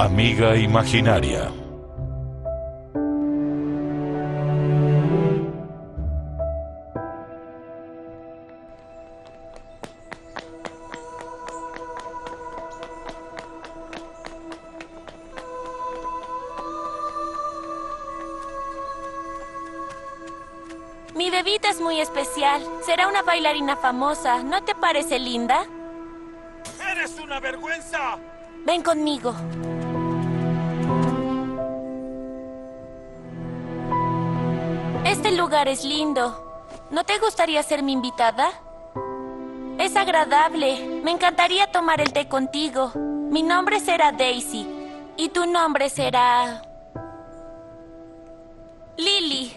Amiga imaginaria. Mi bebita es muy especial. Será una bailarina famosa. ¿No te parece linda? ¡Eres una vergüenza! Ven conmigo. Este lugar es lindo. ¿No te gustaría ser mi invitada? Es agradable. Me encantaría tomar el té contigo. Mi nombre será Daisy. Y tu nombre será... Lily.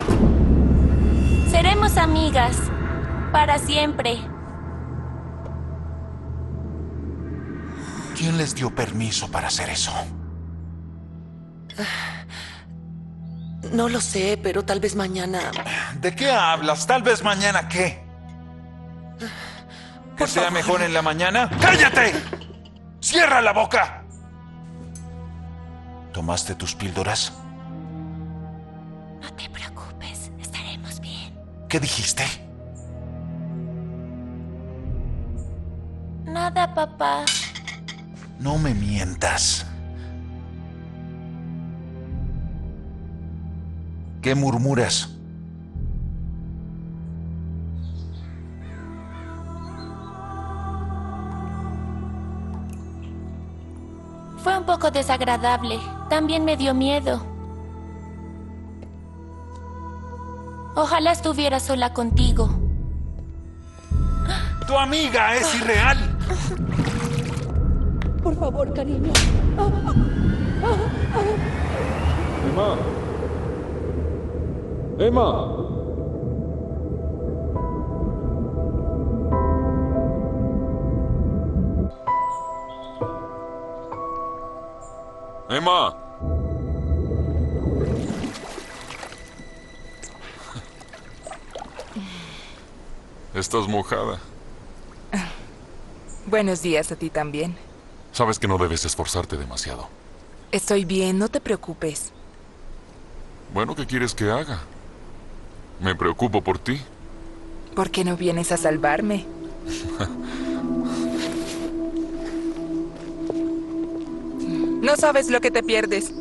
Seremos amigas. Para siempre. ¿Quién les dio permiso para hacer eso? No lo sé, pero tal vez mañana... ¿De qué hablas? ¿Tal vez mañana qué? ¿Que sea mejor en la mañana? ¡Cállate! ¡Cierra la boca! ¿Tomaste tus píldoras? No te preocupes, estaremos bien. ¿Qué dijiste? Nada, papá. No me mientas. ¿Qué murmuras? Fue un poco desagradable. También me dio miedo. Ojalá estuviera sola contigo. ¡Tu amiga es irreal! Por favor, cariño. Emma. Emma. Emma. Estás mojada. Buenos días a ti también. Sabes que no debes esforzarte demasiado. Estoy bien, no te preocupes. Bueno, ¿qué quieres que haga? Me preocupo por ti. ¿Por qué no vienes a salvarme? No sabes lo que te pierdes.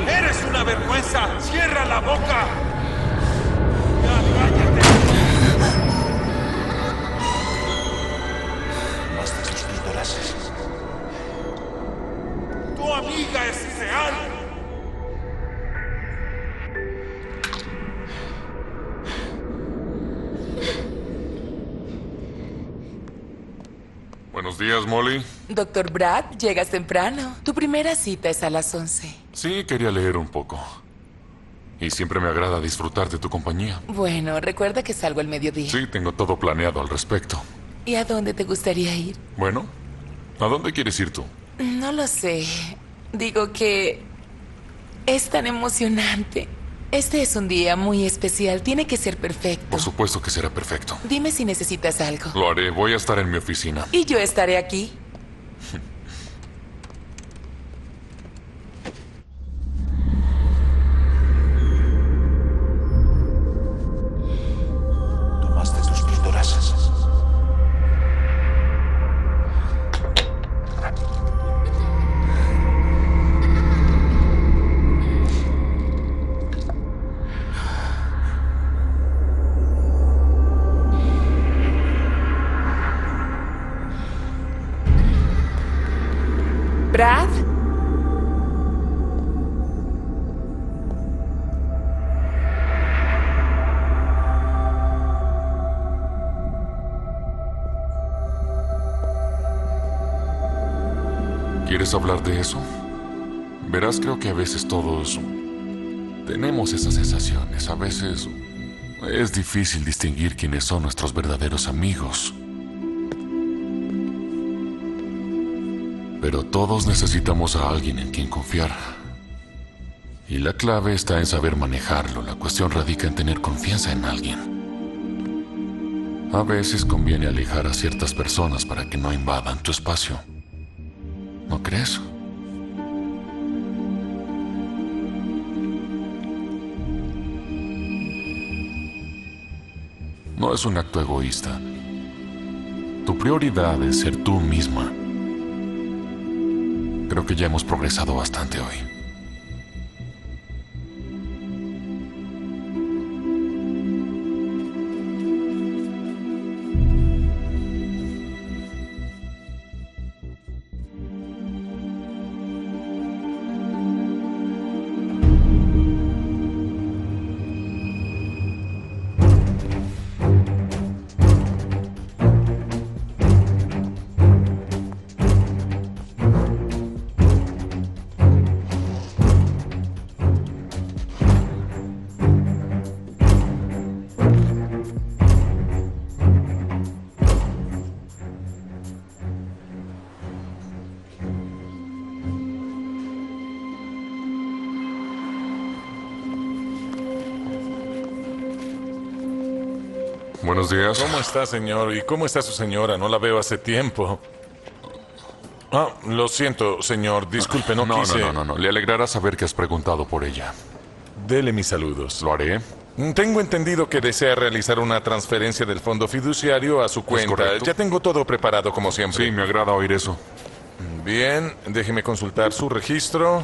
¡Eres una vergüenza! ¡Cierra la boca! ¡Ya, cállate! ¿Tomaste tus píldoras? ¡Tu amiga es irreal! Buenos días, Molly. Doctor Brad, llegas temprano. Tu primera cita es a las 11. Sí, quería leer un poco. Y siempre me agrada disfrutar de tu compañía. Bueno, recuerda que salgo al mediodía. Sí, tengo todo planeado al respecto. ¿Y a dónde te gustaría ir? Bueno, ¿a dónde quieres ir tú? No lo sé. Digo que es tan emocionante. Este es un día muy especial. Tiene que ser perfecto. Por supuesto que será perfecto. Dime si necesitas algo. Lo haré. Voy a estar en mi oficina. Y yo estaré aquí. ¿Tomaste tus píldoras? ¿Brad? ¿Quieres hablar de eso? Verás, creo que a veces todos tenemos esas sensaciones. A veces es difícil distinguir quiénes son nuestros verdaderos amigos. Pero todos necesitamos a alguien en quien confiar. Y la clave está en saber manejarlo. La cuestión radica en tener confianza en alguien. A veces conviene alejar a ciertas personas para que no invadan tu espacio. ¿No crees? No es un acto egoísta. Tu prioridad es ser tú misma. Creo que ya hemos progresado bastante hoy. Buenos días. ¿Cómo está, señor? ¿Y cómo está su señora? No la veo hace tiempo. Ah, lo siento, señor. Disculpe, no quise... No. Le alegrará saber que has preguntado por ella. Dele mis saludos. Lo haré. Tengo entendido que desea realizar una transferencia del fondo fiduciario a su cuenta. correcto. Ya tengo todo preparado como siempre. Sí, me agrada oír eso. Bien, déjeme consultar su registro.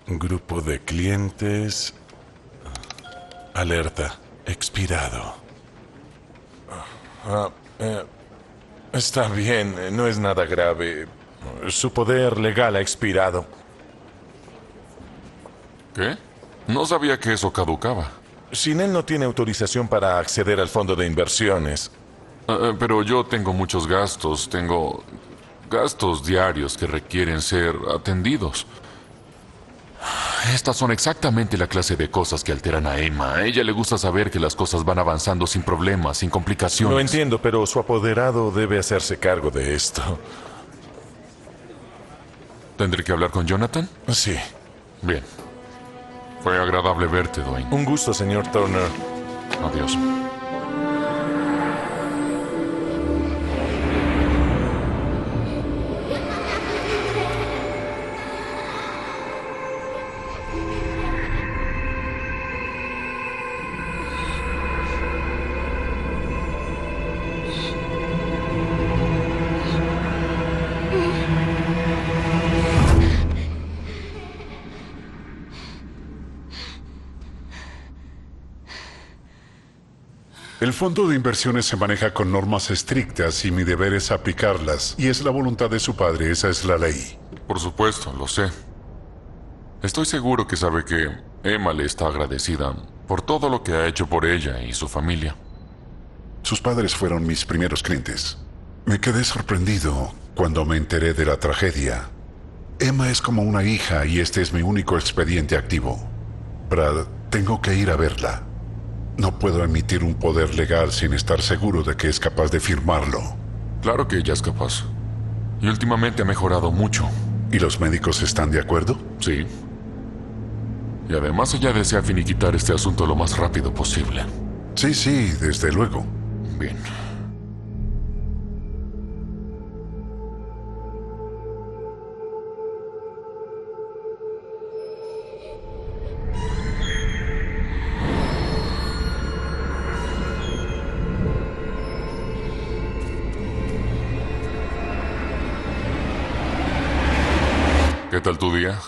Grupo de clientes. Alerta. Expirado. Está bien, no es nada grave. Su poder legal ha expirado. ¿Qué? No sabía que eso caducaba. Sin él no tiene autorización para acceder al fondo de inversiones. Pero yo tengo muchos gastos. Tengo gastos diarios que requieren ser atendidos. Estas son exactamente la clase de cosas que alteran a Emma. A ella le gusta saber que las cosas van avanzando sin problemas, sin complicaciones. Lo entiendo, pero su apoderado debe hacerse cargo de esto. ¿Tendré que hablar con Jonathan? Sí. Bien. Fue agradable verte, Dwayne. Un gusto, señor Turner. Adiós. El fondo de inversiones se maneja con normas estrictas y mi deber es aplicarlas. Y es la voluntad de su padre, esa es la ley. Por supuesto, lo sé. Estoy seguro que sabe que Emma le está agradecida por todo lo que ha hecho por ella y su familia. Sus padres fueron mis primeros clientes. Me quedé sorprendido cuando me enteré de la tragedia. Emma es como una hija y este es mi único expediente activo. Brad, tengo que ir a verla. No puedo emitir un poder legal sin estar seguro de que es capaz de firmarlo. Claro que ella es capaz. Y últimamente ha mejorado mucho. ¿Y los médicos están de acuerdo? Sí. Y además ella desea finiquitar este asunto lo más rápido posible. Sí, desde luego. Bien. ¿Qué tal tu día?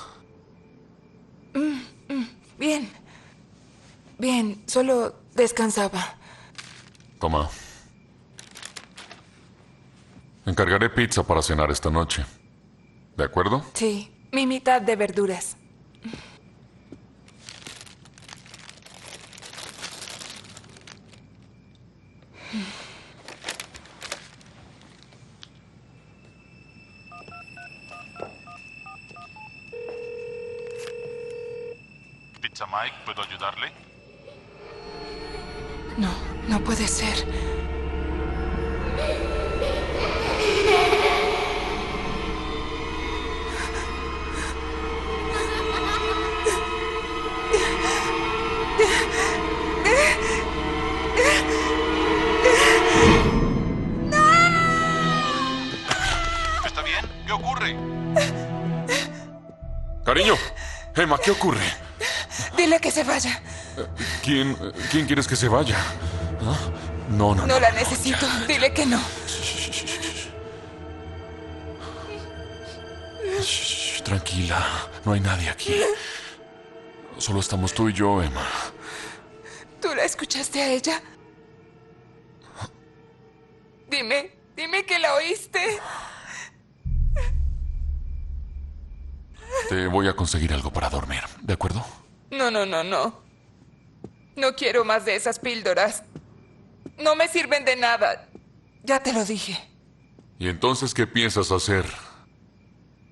Bien. Bien, solo descansaba. Toma. Encargaré pizza para cenar esta noche. ¿De acuerdo? Sí, mi mitad de verduras. Pizza Mike, ¿puedo ayudarle? No, no puede ser. ¿Está bien? ¿Qué ocurre? Cariño, Emma, ¿qué ocurre? Dile que se vaya. ¿Quién quieres que se vaya? ¿Ah? No. No la necesito. Dile que no. Shh, tranquila, no hay nadie aquí. Solo estamos tú y yo, Emma. ¿Tú la escuchaste a ella? Dime que la oíste. Te voy a conseguir algo para dormir, ¿de acuerdo? No. No quiero más de esas píldoras. No me sirven de nada. Ya te lo dije. ¿Y entonces qué piensas hacer?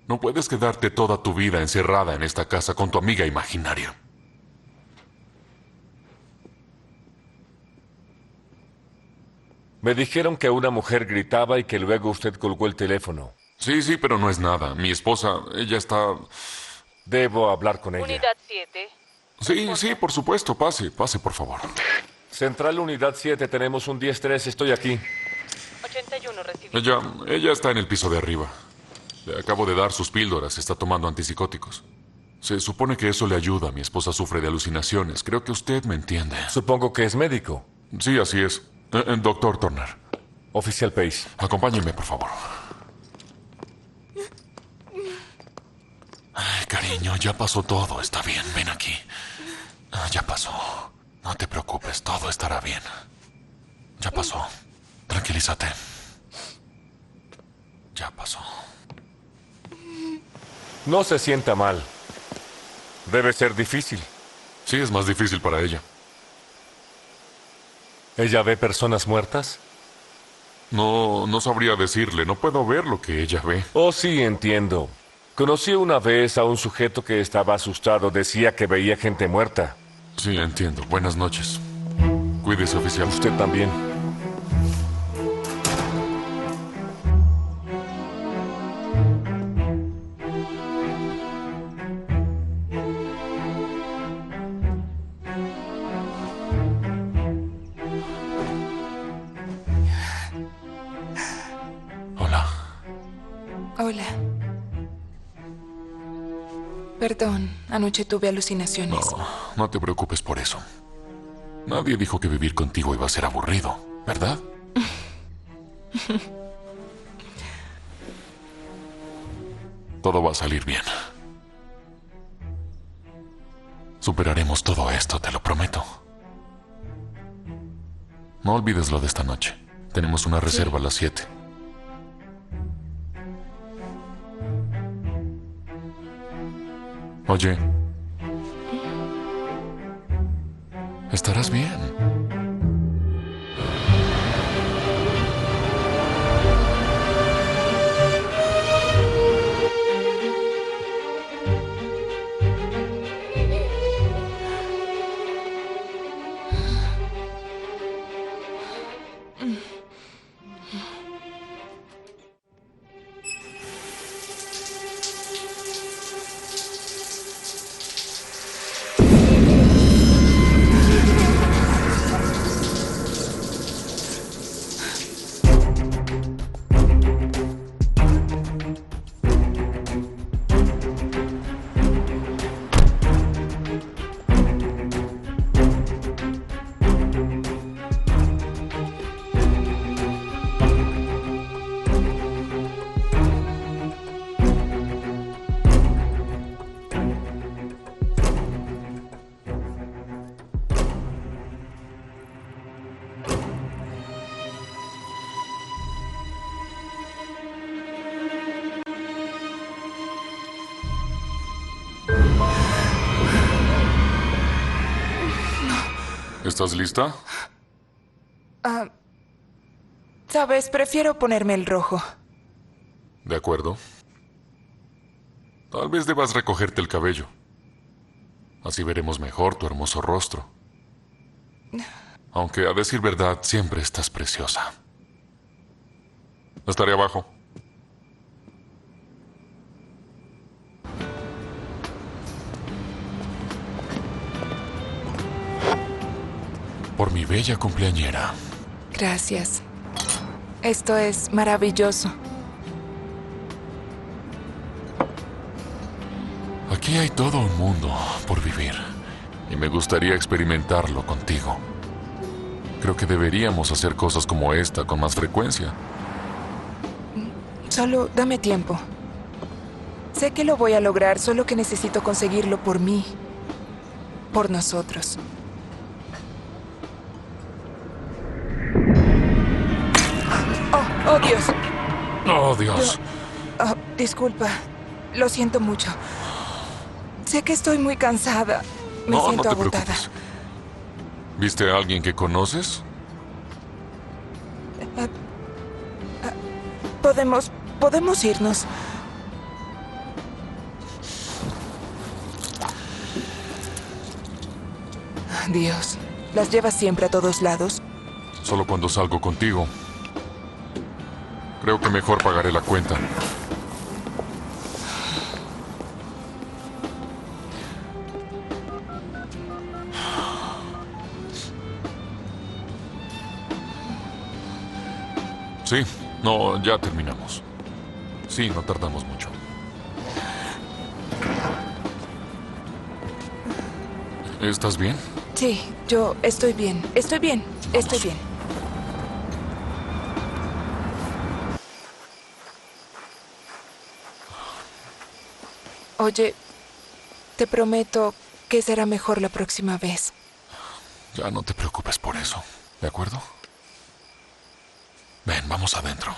No puedes quedarte toda tu vida encerrada en esta casa con tu amiga imaginaria. Me dijeron que una mujer gritaba y que luego usted colgó el teléfono. Sí, pero no es nada. Mi esposa, ella está... Debo hablar con ella. Unidad 7. Sí, por supuesto. Pase, por favor. Central Unidad 7, tenemos un 10-3, estoy aquí. 81 recibido. Ella está en el piso de arriba. Le acabo de dar sus píldoras, está tomando antipsicóticos. Se supone que eso le ayuda. Mi esposa sufre de alucinaciones. Creo que usted me entiende. Supongo que es médico. Sí, así es. Doctor Turner. Oficial Pace. Acompáñeme, por favor. Ay, cariño, ya pasó todo. Está bien, ven aquí. Ya pasó. No te preocupes, todo estará bien. Ya pasó. Tranquilízate. Ya pasó. No se sienta mal. Debe ser difícil. Sí, es más difícil para ella. ¿Ella ve personas muertas? No sabría decirle. No puedo ver lo que ella ve. Oh, sí, entiendo. Conocí una vez a un sujeto que estaba asustado. Decía que veía gente muerta. Sí, entiendo. Buenas noches. Cuídese, oficial. Usted también. Hola. Hola. Perdón, anoche tuve alucinaciones. No te preocupes por eso. Nadie dijo que vivir contigo iba a ser aburrido, ¿verdad? Todo va a salir bien. Superaremos todo esto, te lo prometo. No olvides lo de esta noche. Tenemos una reserva a las 7. Oye, estarás bien. ¿Estás lista? Sabes, prefiero ponerme el rojo. De acuerdo. Tal vez debas recogerte el cabello. Así veremos mejor tu hermoso rostro. Aunque, a decir verdad, siempre estás preciosa. Estaré abajo. Por mi bella cumpleañera. Gracias. Esto es maravilloso. Aquí hay todo un mundo por vivir. Y me gustaría experimentarlo contigo. Creo que deberíamos hacer cosas como esta con más frecuencia. Solo dame tiempo. Sé que lo voy a lograr, solo que necesito conseguirlo por mí. Por nosotros. Oh, Dios. Oh, Dios. Disculpa. Lo siento mucho. Sé que estoy muy cansada. Me siento no te agotada. preocupes. ¿Viste a alguien que conoces? Podemos irnos. Dios, ¿las llevas siempre a todos lados? Solo cuando salgo contigo. Creo que mejor pagaré la cuenta. Sí, no, ya terminamos. Sí, no tardamos mucho. ¿Estás bien? Sí, yo estoy bien. Estoy bien. Estoy bien. Oye, te prometo que será mejor la próxima vez. Ya no te preocupes por eso, ¿de acuerdo? Ven, vamos adentro.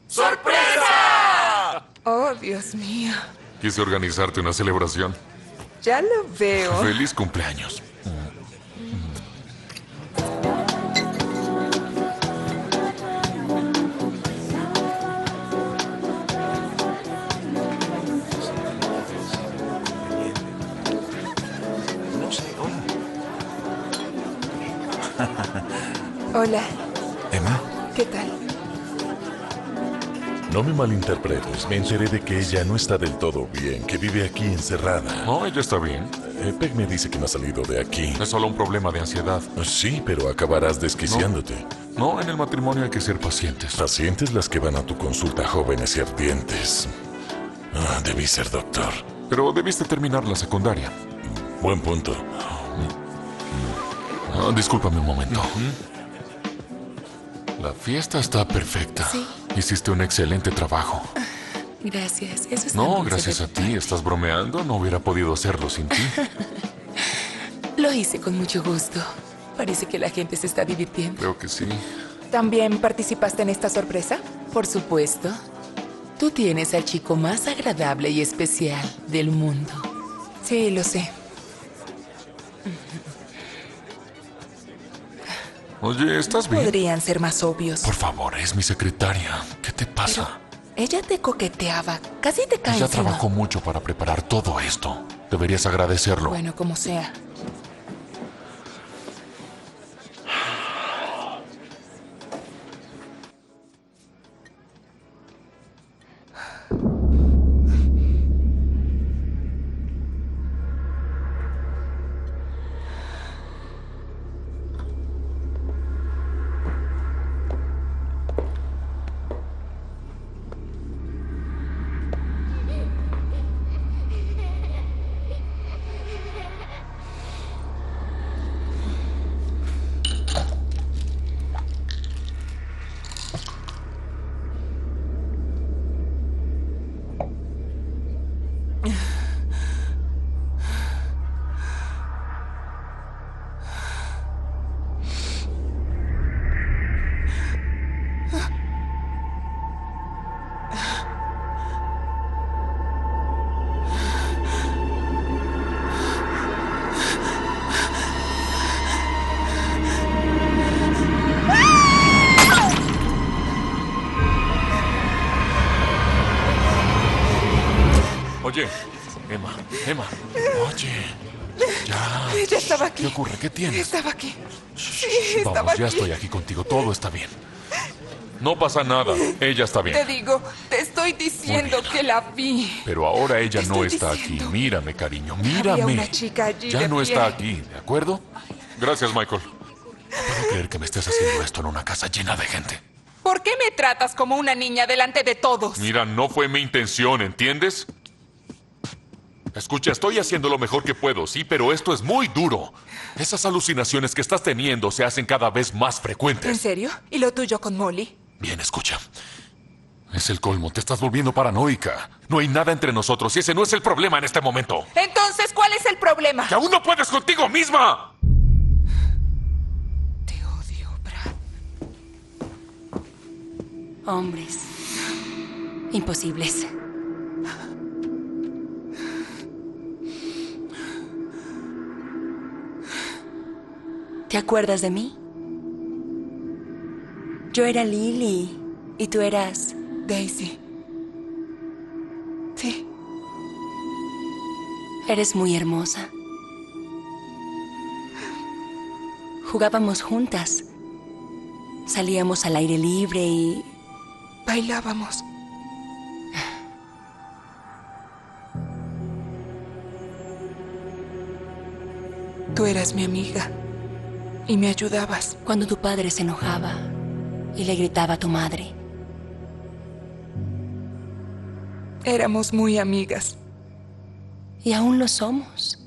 ¡Sorpresa! Oh, Dios mío. Quise organizarte una celebración. Ya lo veo. ¡Feliz cumpleaños! Hola. Emma, ¿Qué tal? no me malinterpretes. Me enteré de que ella no está del todo bien, que vive aquí encerrada. No, ella está bien. Peg me dice que no ha salido de aquí. Es solo un problema de ansiedad. Sí, pero acabarás desquiciándote. No, en el matrimonio hay que ser pacientes. Pacientes las que van a tu consulta, jóvenes y ardientes. Debí ser doctor. Pero debiste terminar la secundaria. Buen punto. Discúlpame un momento. La fiesta está perfecta. Sí. Hiciste un excelente trabajo. Gracias. Eso está No, muy gracias a serio. ti. ¿Estás bromeando? No hubiera podido hacerlo sin ti. Lo hice con mucho gusto. Parece que la gente se está divirtiendo. Creo que sí. ¿También participaste en esta sorpresa? Por supuesto. Tú tienes al chico más agradable y especial del mundo. Sí, lo sé. Oye, ¿estás bien? Podrían ser más obvios. Por favor, es mi secretaria. ¿Qué te pasa? Ella te coqueteaba. Casi te cae Ella encima. trabajó mucho para preparar todo esto. Deberías agradecerlo. Bueno, como sea. Estaba aquí. ¿Qué ocurre? ¿Qué tienes? Estaba aquí. Sí, estaba Vamos, ya aquí. estoy aquí contigo. Todo está bien. No pasa nada. Ella está bien. Te digo, te estoy diciendo que la vi. Pero ahora ella Te no estoy está diciendo. aquí. Mírame, cariño. Había Mírame. una chica allí Ya de no pie. está aquí, ¿de acuerdo? Gracias, Michael. No puedo creer que me estés haciendo esto en una casa llena de gente. ¿Por qué me tratas como una niña delante de todos? Mira, no fue mi intención, ¿entiendes? Escucha, estoy haciendo lo mejor que puedo, sí, pero esto es muy duro. Esas alucinaciones que estás teniendo se hacen cada vez más ¿En frecuentes. serio? ¿Y lo tuyo con Molly? Bien, escucha. Es el colmo, te estás volviendo paranoica. No hay nada entre nosotros y ese no es el problema en este momento. Entonces, ¿cuál es el problema? ¡Que aún no puedes contigo misma! Te odio, Brad. Hombres. Imposibles. ¿Te acuerdas de mí? Yo era Lily y tú eras... Daisy. Sí. Eres muy hermosa. Jugábamos juntas. Salíamos al aire libre y... Bailábamos. Tú eras mi amiga y me ayudabas. Cuando tu padre se enojaba y le gritaba a tu madre. Éramos muy amigas. Y aún lo somos.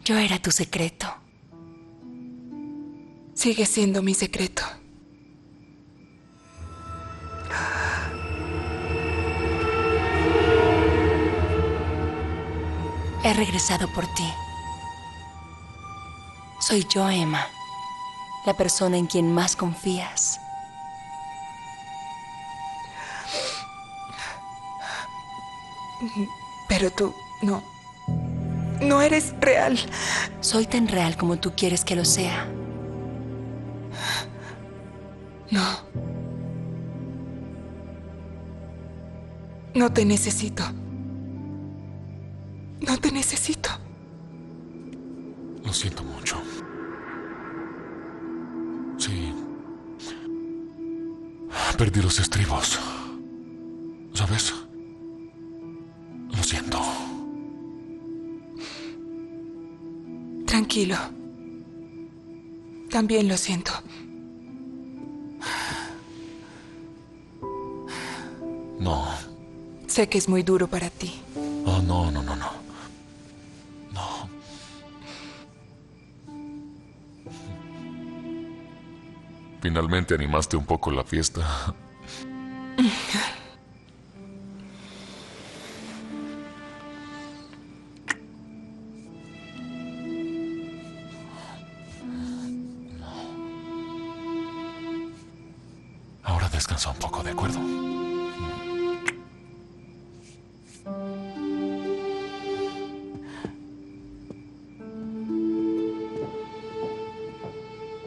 Yo era tu secreto. Sigue siendo mi secreto. He regresado por ti. Soy yo, Emma, la persona en quien más confías. Pero tú no eres real. Soy tan real como tú quieres que lo sea. No. No te necesito. No te necesito. Lo siento mucho. Sí. Perdí los estribos. ¿Sabes? Lo siento. Tranquilo. También lo siento. No. Sé que es muy duro para ti. Oh, no. No. Finalmente animaste un poco la fiesta. Ahora descansa un poco, ¿de acuerdo?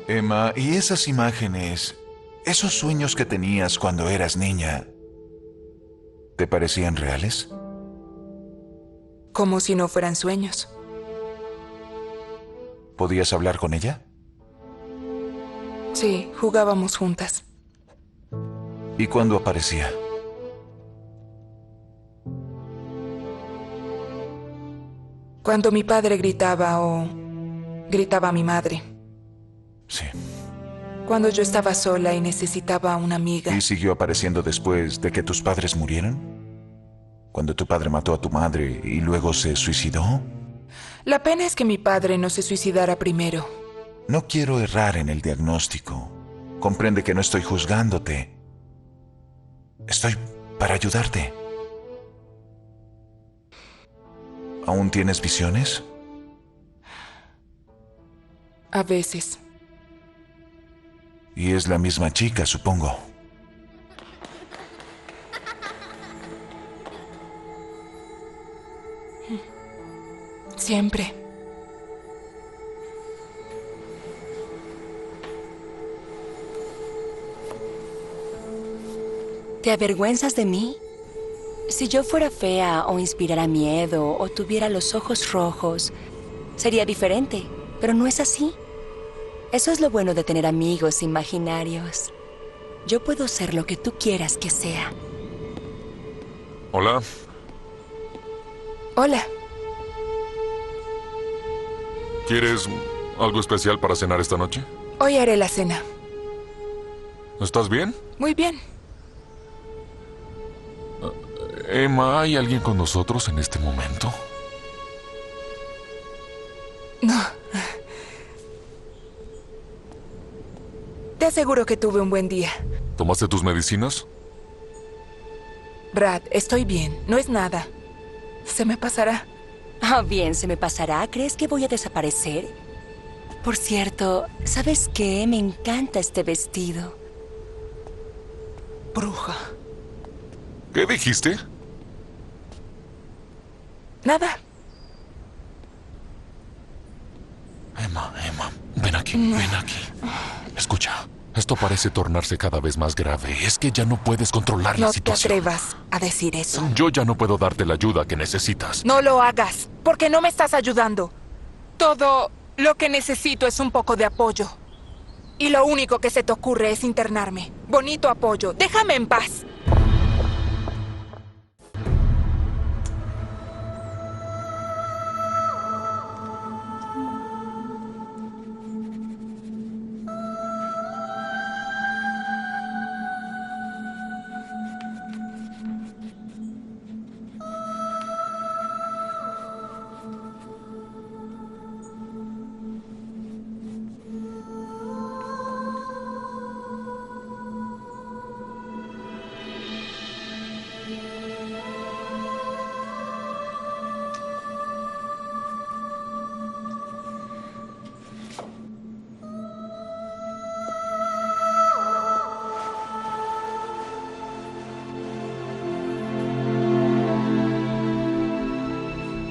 Emma, ¿y esas imágenes, esos sueños que tenías cuando eras niña, te parecían reales? Como si no fueran sueños. ¿Podías hablar con ella? Sí, jugábamos juntas. ¿Y cuándo aparecía? Cuando mi padre gritaba o gritaba a mi madre. Sí. Cuando yo estaba sola y necesitaba una amiga. ¿Y siguió apareciendo después de que tus padres murieron? ¿Cuando tu padre mató a tu madre y luego se suicidó? La pena es que mi padre no se suicidara primero. No quiero errar en el diagnóstico. Comprende que no estoy juzgándote. Estoy para ayudarte. ¿Aún tienes visiones? A veces. Y es la misma chica, supongo. Siempre. ¿Te avergüenzas de mí? Si yo fuera fea o inspirara miedo o tuviera los ojos rojos, sería diferente, pero no es así. Eso es lo bueno de tener amigos imaginarios. Yo puedo ser lo que tú quieras que sea. Hola. Hola. ¿Quieres algo especial para cenar esta noche? Hoy haré la cena. ¿Estás bien? Muy bien. Emma, ¿hay alguien con nosotros en este momento? No. Te aseguro que tuve un buen día. ¿Tomaste tus medicinas? Brad, estoy bien. No es nada. Se me pasará. Ah, bien, se me pasará. ¿Crees que voy a desaparecer? Por cierto, ¿sabes qué? Me encanta este vestido. Bruja. ¿Qué dijiste? Nada. Emma, ven aquí, ven aquí. Escucha, esto parece tornarse cada vez más grave. Es que ya no puedes controlar la situación. No te atrevas a decir eso. Yo ya no puedo darte la ayuda que necesitas. No lo hagas, porque no me estás ayudando. Todo lo que necesito es un poco de apoyo. Y lo único que se te ocurre es internarme. Bonito apoyo. Déjame en paz.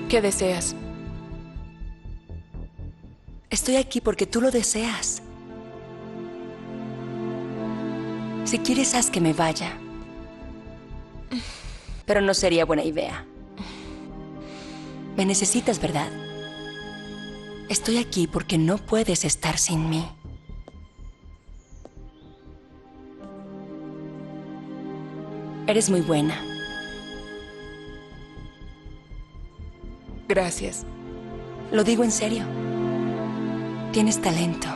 ¿Qué deseas? Estoy aquí porque tú lo deseas. Si quieres, haz que me vaya. Pero no sería buena idea. Me necesitas, ¿verdad? Estoy aquí porque no puedes estar sin mí. Eres muy buena. Gracias. Lo digo en serio. Tienes talento.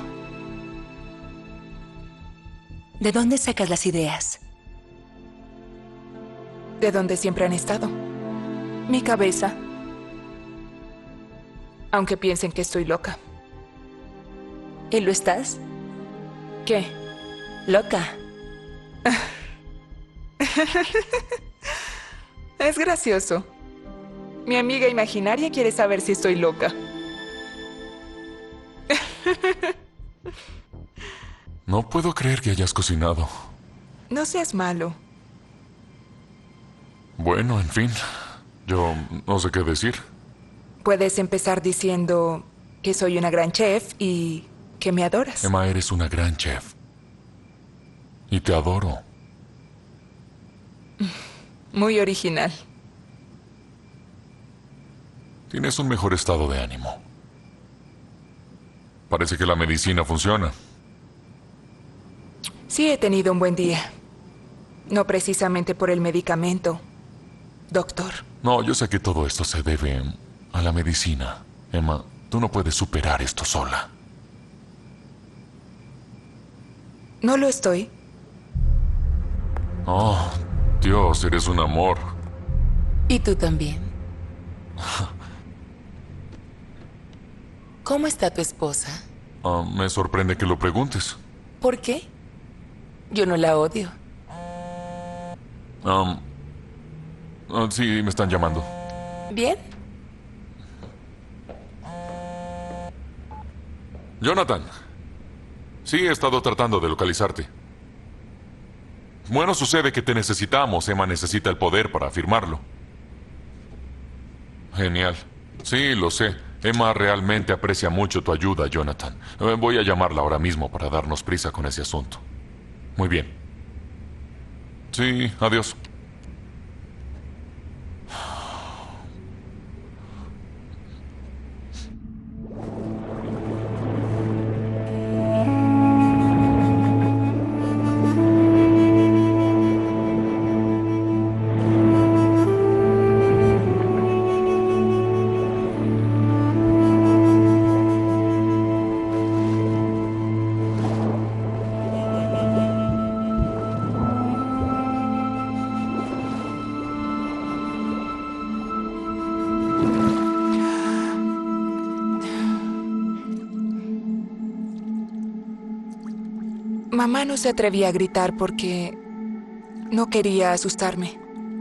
¿De dónde sacas las ideas? De donde siempre han estado. Mi cabeza. Aunque piensen que estoy loca. ¿Y lo estás? ¿Qué? Loca. Es gracioso. Mi amiga imaginaria quiere saber si estoy loca. No puedo creer que hayas cocinado. No seas malo. Bueno, en fin. Yo no sé qué decir. Puedes empezar diciendo que soy una gran chef y que me adoras. Emma, eres una gran chef. Y te adoro. Muy original. Tienes un mejor estado de ánimo. Parece que la medicina funciona. Sí, he tenido un buen día. No precisamente por el medicamento, doctor. No, yo sé que todo esto se debe a la medicina. Emma, tú no puedes superar esto sola. No lo estoy. Oh, Dios, eres un amor. Y tú también. ¿Cómo está tu esposa? Me sorprende que lo preguntes. ¿Por qué? Yo no la odio. Sí, me están llamando. ¿Bien? Jonathan. Sí, he estado tratando de localizarte. Bueno, sucede que te necesitamos. Emma necesita el poder para afirmarlo. Genial. Sí, lo sé. Emma realmente aprecia mucho tu ayuda, Jonathan. Voy a llamarla ahora mismo para darnos prisa con ese asunto. Muy bien. Sí, adiós. Mamá no se atrevía a gritar porque no quería asustarme.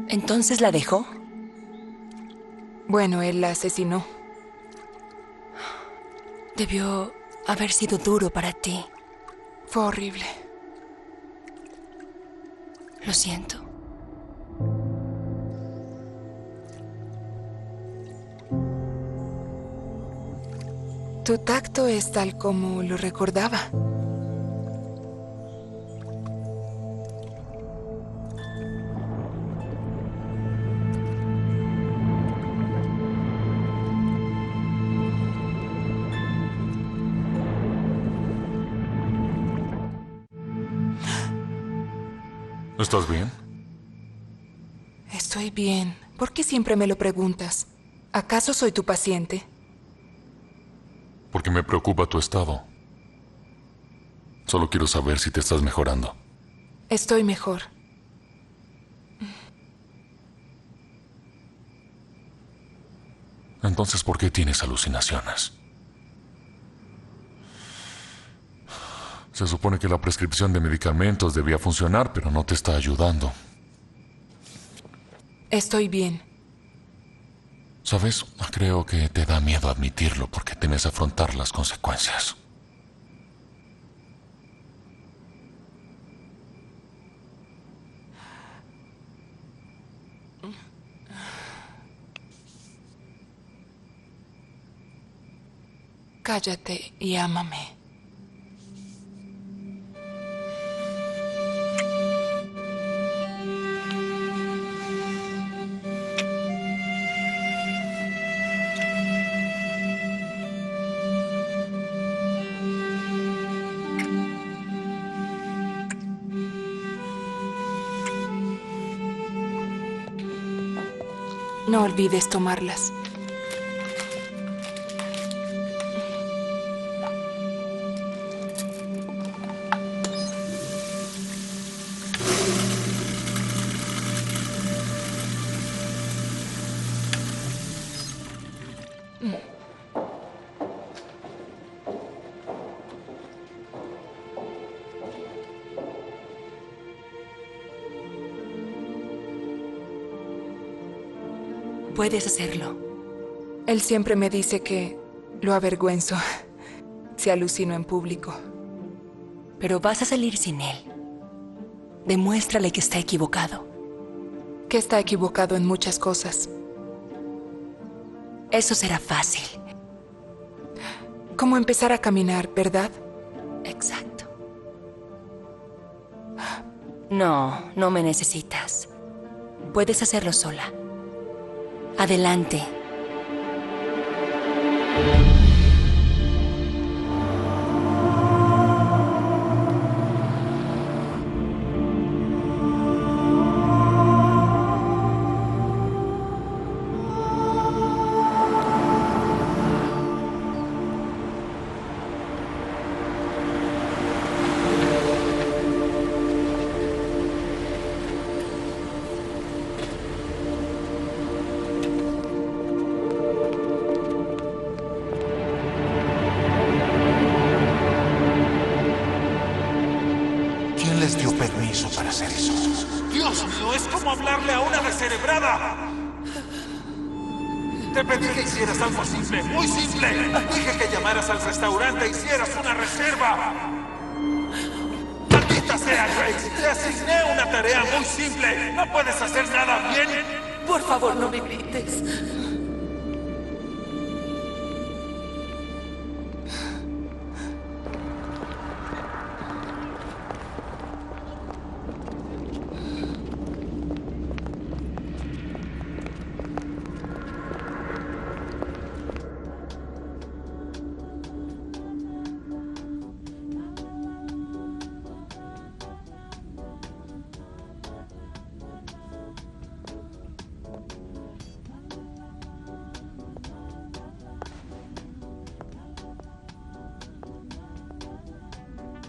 ¿Entonces la dejó? Bueno, él la asesinó. Debió haber sido duro para ti. Fue horrible. Lo siento. Tu tacto es tal como lo recordaba. ¿Estás bien? Estoy bien. ¿Por qué siempre me lo preguntas? ¿Acaso soy tu paciente? Porque me preocupa tu estado. Solo quiero saber si te estás mejorando. Estoy mejor. Entonces, ¿por qué tienes alucinaciones? Se supone que la prescripción de medicamentos debía funcionar, pero no te está ayudando. Estoy bien. ¿Sabes? Creo que te da miedo admitirlo porque temes afrontar las consecuencias. Cállate y ámame. No olvides tomarlas. Puedes hacerlo. Él siempre me dice que lo avergüenzo si alucino en público. Pero vas a salir sin él. Demuéstrale que está equivocado. Que está equivocado en muchas cosas. Eso será fácil. Como empezar a caminar, ¿verdad? Exacto. No, no me necesitas. Puedes hacerlo sola. Adelante. ¿Quién les dio permiso para hacer eso? Dios mío, es como hablarle a una descerebrada. Te pedí que hicieras algo simple, muy simple. Dije que llamaras al restaurante e hicieras una reserva. ¡Maldita sea, Grace! Te asigné una tarea muy simple. ¿No puedes hacer nada bien? Por favor, no me grites.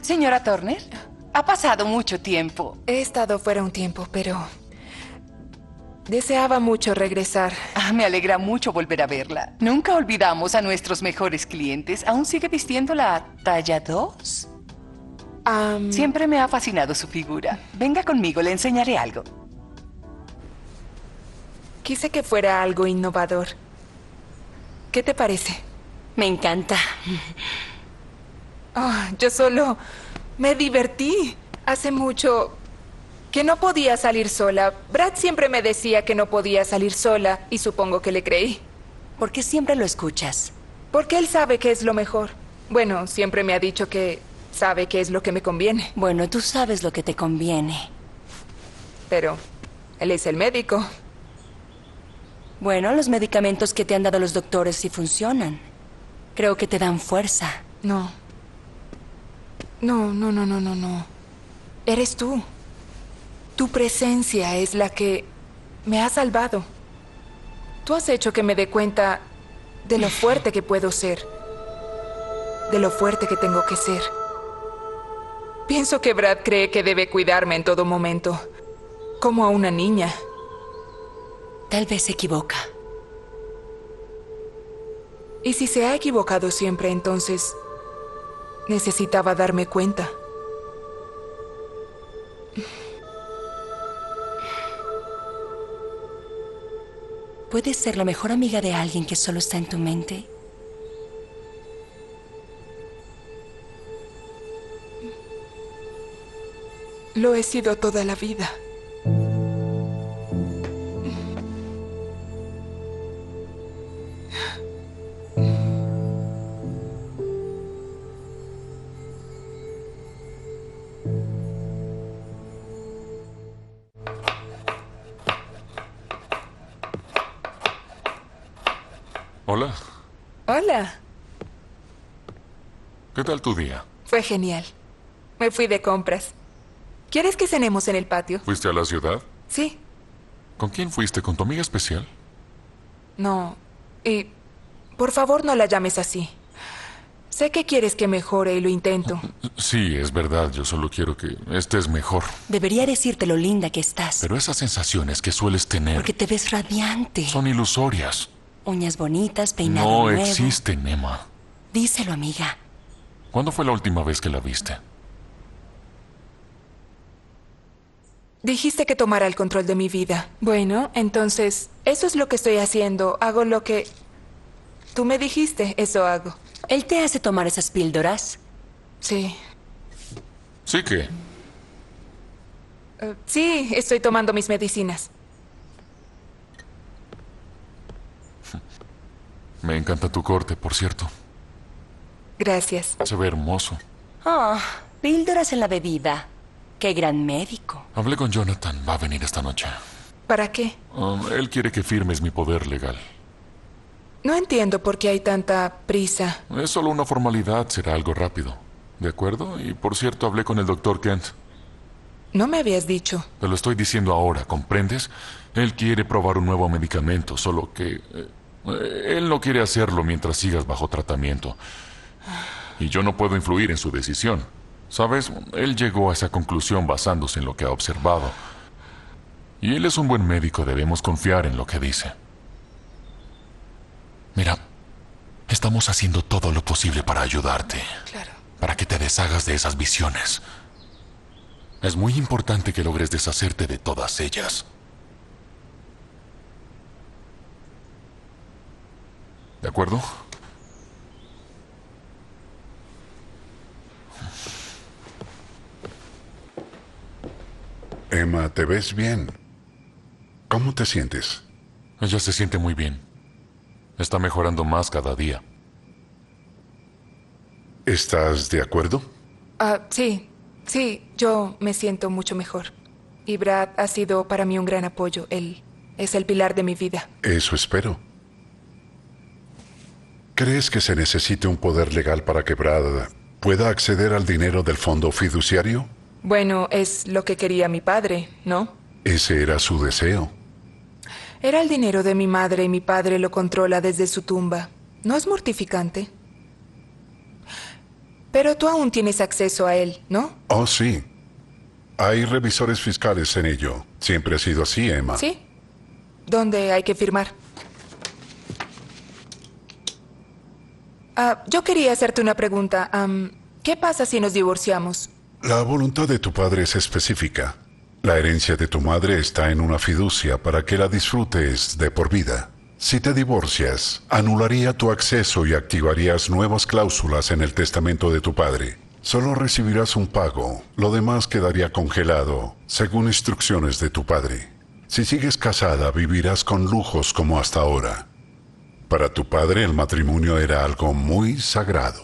Señora Turner, ha pasado mucho tiempo. He estado fuera un tiempo, pero deseaba mucho regresar. Me alegra mucho volver a verla. Nunca olvidamos a nuestros mejores clientes. ¿Aún sigue vistiendo la talla 2? Siempre me ha fascinado su figura. Venga conmigo, le enseñaré algo. Quise que fuera algo innovador. ¿Qué te parece? Me encanta. Yo solo me divertí. Hace mucho que no podía salir sola. Brad siempre me decía que no podía salir sola y supongo que le creí. ¿Por qué siempre lo escuchas? Porque él sabe que es lo mejor. Bueno, siempre me ha dicho que sabe qué es lo que me conviene. Bueno, tú sabes lo que te conviene. Pero él es el médico. Bueno, los medicamentos que te han dado los doctores sí funcionan. Creo que te dan fuerza. No. No. Eres tú. Tu presencia es la que me ha salvado. Tú has hecho que me dé cuenta de lo fuerte que puedo ser. De lo fuerte que tengo que ser. Pienso que Brad cree que debe cuidarme en todo momento. Como a una niña. Tal vez se equivoca. Y si se ha equivocado siempre, entonces necesitaba darme cuenta. ¿Puedes ser la mejor amiga de alguien que solo está en tu mente? Lo he sido toda la vida. Hola. Hola. ¿Qué tal tu día? Fue genial. Me fui de compras. ¿Quieres que cenemos en el patio? ¿Fuiste a la ciudad? Sí. ¿Con quién fuiste? ¿Con tu amiga especial? No. Y por favor no la llames así. Sé que quieres que mejore y lo intento. Sí, es verdad. Yo solo quiero que estés mejor. Debería decirte lo linda que estás. Pero esas sensaciones que sueles tener... Porque te ves radiante. Son ilusorias. Uñas bonitas, peinado No nuevo. existen, Emma. Díselo, amiga. ¿Cuándo fue la última vez que la viste? Dijiste que tomara el control de mi vida. Bueno, entonces, eso es lo que estoy haciendo. Hago lo que tú me dijiste, eso hago. ¿Él te hace tomar esas píldoras? Sí. ¿Sí qué? Sí, estoy tomando mis medicinas. Me encanta tu corte, por cierto. Gracias. Se ve hermoso. Oh, píldoras en la bebida. Qué gran médico. Hablé con Jonathan. Va a venir esta noche. ¿Para qué? Él quiere que firmes mi poder legal. No entiendo por qué hay tanta prisa. Es solo una formalidad. Será algo rápido. ¿De acuerdo? Y por cierto, hablé con el doctor Kent. No me habías dicho. Te lo estoy diciendo ahora, ¿comprendes? Él quiere probar un nuevo medicamento, solo que... él no quiere hacerlo mientras sigas bajo tratamiento. Y yo no puedo influir en su decisión. ¿Sabes? Él llegó a esa conclusión basándose en lo que ha observado. Y él es un buen médico, debemos confiar en lo que dice. Mira, estamos haciendo todo lo posible para ayudarte. Claro. Para que te deshagas de esas visiones. Es muy importante que logres deshacerte de todas ellas. ¿De acuerdo? Emma, te ves bien. ¿Cómo te sientes? Ella se siente muy bien. Está mejorando más cada día. ¿Estás de acuerdo? Sí, yo me siento mucho mejor. Y Brad ha sido para mí un gran apoyo. Él es el pilar de mi vida. Eso espero. ¿Crees que se necesite un poder legal para que Brad pueda acceder al dinero del fondo fiduciario? Bueno, es lo que quería mi padre, ¿no? Ese era su deseo. Era el dinero de mi madre y mi padre lo controla desde su tumba. ¿No es mortificante? Pero tú aún tienes acceso a él, ¿no? Oh, sí. Hay revisores fiscales en ello. Siempre ha sido así, Emma. ¿Sí? ¿Dónde hay que firmar? Yo quería hacerte una pregunta. ¿Qué pasa si nos divorciamos? La voluntad de tu padre es específica. La herencia de tu madre está en una fiducia para que la disfrutes de por vida. Si te divorcias, anularía tu acceso y activarías nuevas cláusulas en el testamento de tu padre. Solo recibirás un pago, lo demás quedaría congelado, según instrucciones de tu padre. Si sigues casada, vivirás con lujos como hasta ahora. Para tu padre, el matrimonio era algo muy sagrado.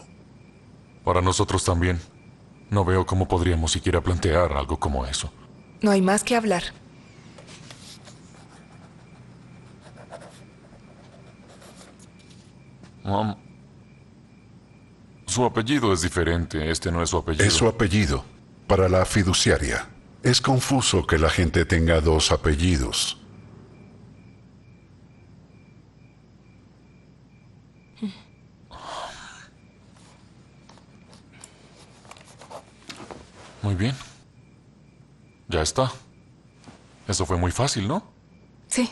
Para nosotros también. No veo cómo podríamos siquiera plantear algo como eso. No hay más que hablar. Su apellido es diferente. Este no es su apellido. Es su apellido. Para la fiduciaria. Es confuso que la gente tenga dos apellidos. Muy bien. Ya está. Eso fue muy fácil, ¿no? Sí.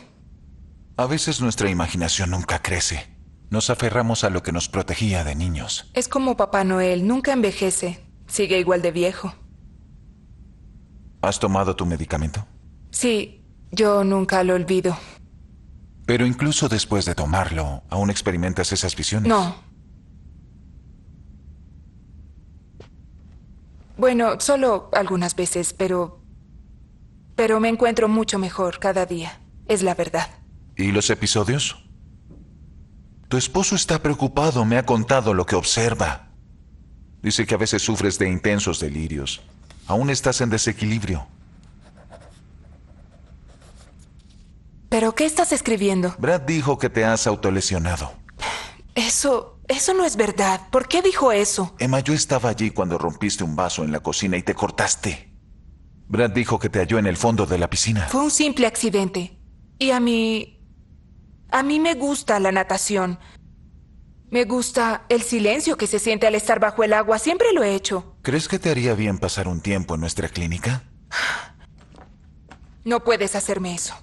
A veces nuestra imaginación nunca crece. Nos aferramos a lo que nos protegía de niños. Es como Papá Noel, nunca envejece. Sigue igual de viejo. ¿Has tomado tu medicamento? Sí, yo nunca lo olvido. Pero incluso después de tomarlo, ¿aún experimentas esas visiones? No. Bueno, solo algunas veces, pero me encuentro mucho mejor cada día. Es la verdad. ¿Y los episodios? Tu esposo está preocupado, me ha contado lo que observa. Dice que a veces sufres de intensos delirios. Aún estás en desequilibrio. ¿Pero qué estás escribiendo? Brad dijo que te has autolesionado. Eso no es verdad. ¿Por qué dijo eso? Emma, yo estaba allí cuando rompiste un vaso en la cocina y te cortaste. Brad dijo que te halló en el fondo de la piscina. Fue un simple accidente. Y a mí me gusta la natación. Me gusta el silencio que se siente al estar bajo el agua. Siempre lo he hecho. ¿Crees que te haría bien pasar un tiempo en nuestra clínica? No puedes hacerme eso.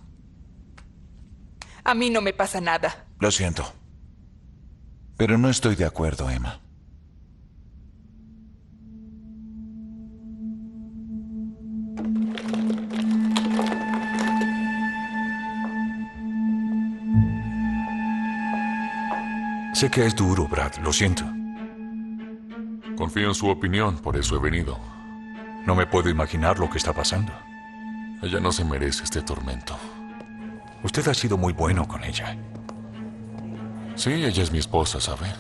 A mí no me pasa nada. Lo siento. Pero no estoy de acuerdo, Emma. Sé que es duro, Brad, lo siento. Confío en su opinión, por eso he venido. No me puedo imaginar lo que está pasando. Ella no se merece este tormento. Usted ha sido muy bueno con ella. Sí, ella es mi esposa, ¿sabe?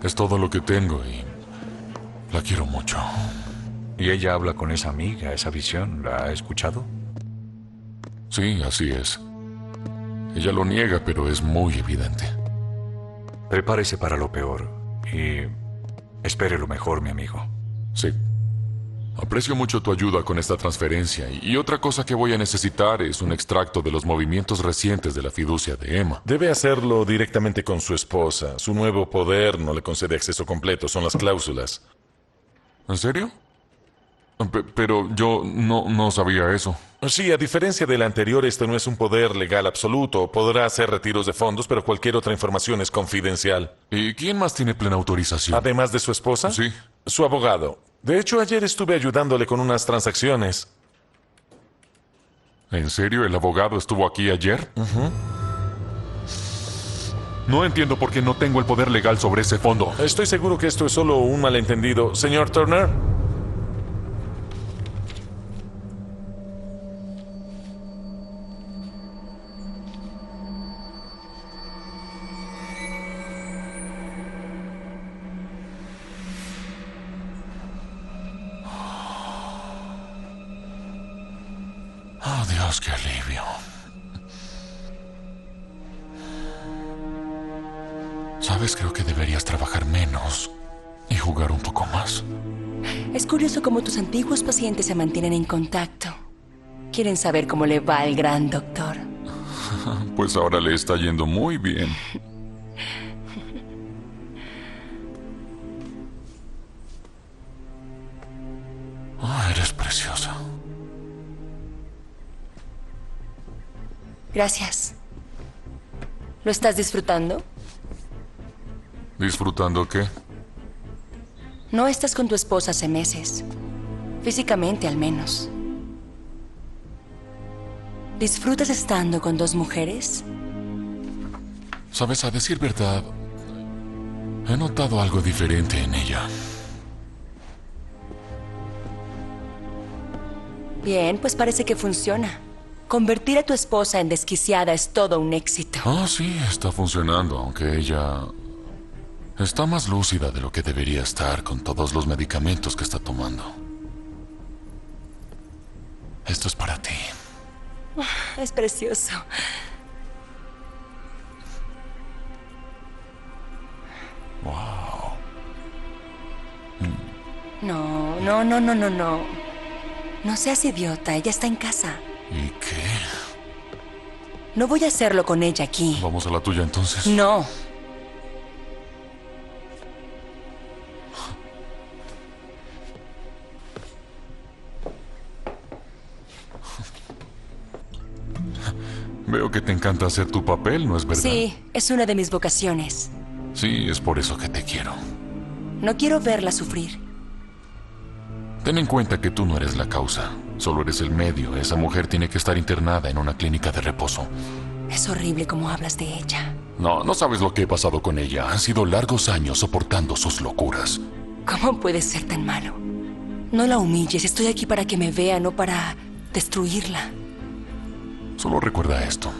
Es todo lo que tengo y la quiero mucho. ¿Y ella habla con esa amiga, esa visión? ¿La ha escuchado? Sí, así es. Ella lo niega, pero es muy evidente. Prepárese para lo peor y espere lo mejor, mi amigo. Sí. Aprecio mucho tu ayuda con esta transferencia y otra cosa que voy a necesitar es un extracto de los movimientos recientes de la fiducia de Emma. Debe hacerlo directamente con su esposa. Su nuevo poder no le concede acceso completo, son las cláusulas. ¿En serio? Pero yo no sabía eso. Sí, a diferencia del anterior, este no es un poder legal absoluto. Podrá hacer retiros de fondos, pero cualquier otra información es confidencial. ¿Y quién más tiene plena autorización? Además de su esposa. Sí. Su abogado. De hecho, ayer estuve ayudándole con unas transacciones. ¿En serio? ¿El abogado estuvo aquí ayer? No entiendo por qué no tengo el poder legal sobre ese fondo. Estoy seguro que esto es solo un malentendido. Señor Turner. Oh, Dios, qué alivio. ¿Sabes? Creo que deberías trabajar menos y jugar un poco más. Es curioso cómo tus antiguos pacientes se mantienen en contacto. Quieren saber cómo le va al gran doctor. Pues ahora le está yendo muy bien. Oh, eres preciosa. Gracias. ¿Lo estás disfrutando? ¿Disfrutando qué? No estás con tu esposa hace meses. Físicamente, al menos. ¿Disfrutas estando con dos mujeres? Sabes, a decir verdad, he notado algo diferente en ella. Bien, pues parece que funciona. Convertir a tu esposa en desquiciada es todo un éxito. Ah, sí, está funcionando, aunque ella está más lúcida de lo que debería estar con todos los medicamentos que está tomando. Esto es para ti. Es precioso. Wow. No. No seas idiota, ella está en casa. ¿Y qué? No voy a hacerlo con ella aquí. ¿Vamos a la tuya entonces? No. Veo que te encanta hacer tu papel, ¿no es verdad? Sí, es una de mis vocaciones. Sí, es por eso que te quiero. No quiero verla sufrir. Ten en cuenta que tú no eres la causa, solo eres el medio. Esa mujer tiene que estar internada en una clínica de reposo. Es horrible cómo hablas de ella. No sabes lo que he pasado con ella. Han sido largos años soportando sus locuras. ¿Cómo puedes ser tan malo? No la humilles, estoy aquí para que me vea, no para destruirla. Solo recuerda esto.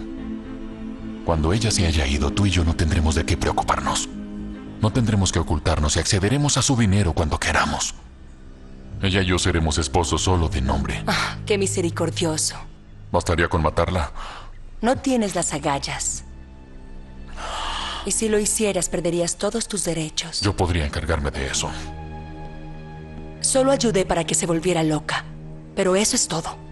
Cuando ella se haya ido, tú y yo no tendremos de qué preocuparnos. No tendremos que ocultarnos y accederemos a su dinero cuando queramos. Ella y yo seremos esposos solo de nombre. Ah, qué misericordioso. ¿Bastaría con matarla? No tienes las agallas. Y si lo hicieras, perderías todos tus derechos. Yo podría encargarme de eso. Solo ayudé para que se volviera loca. Pero eso es todo.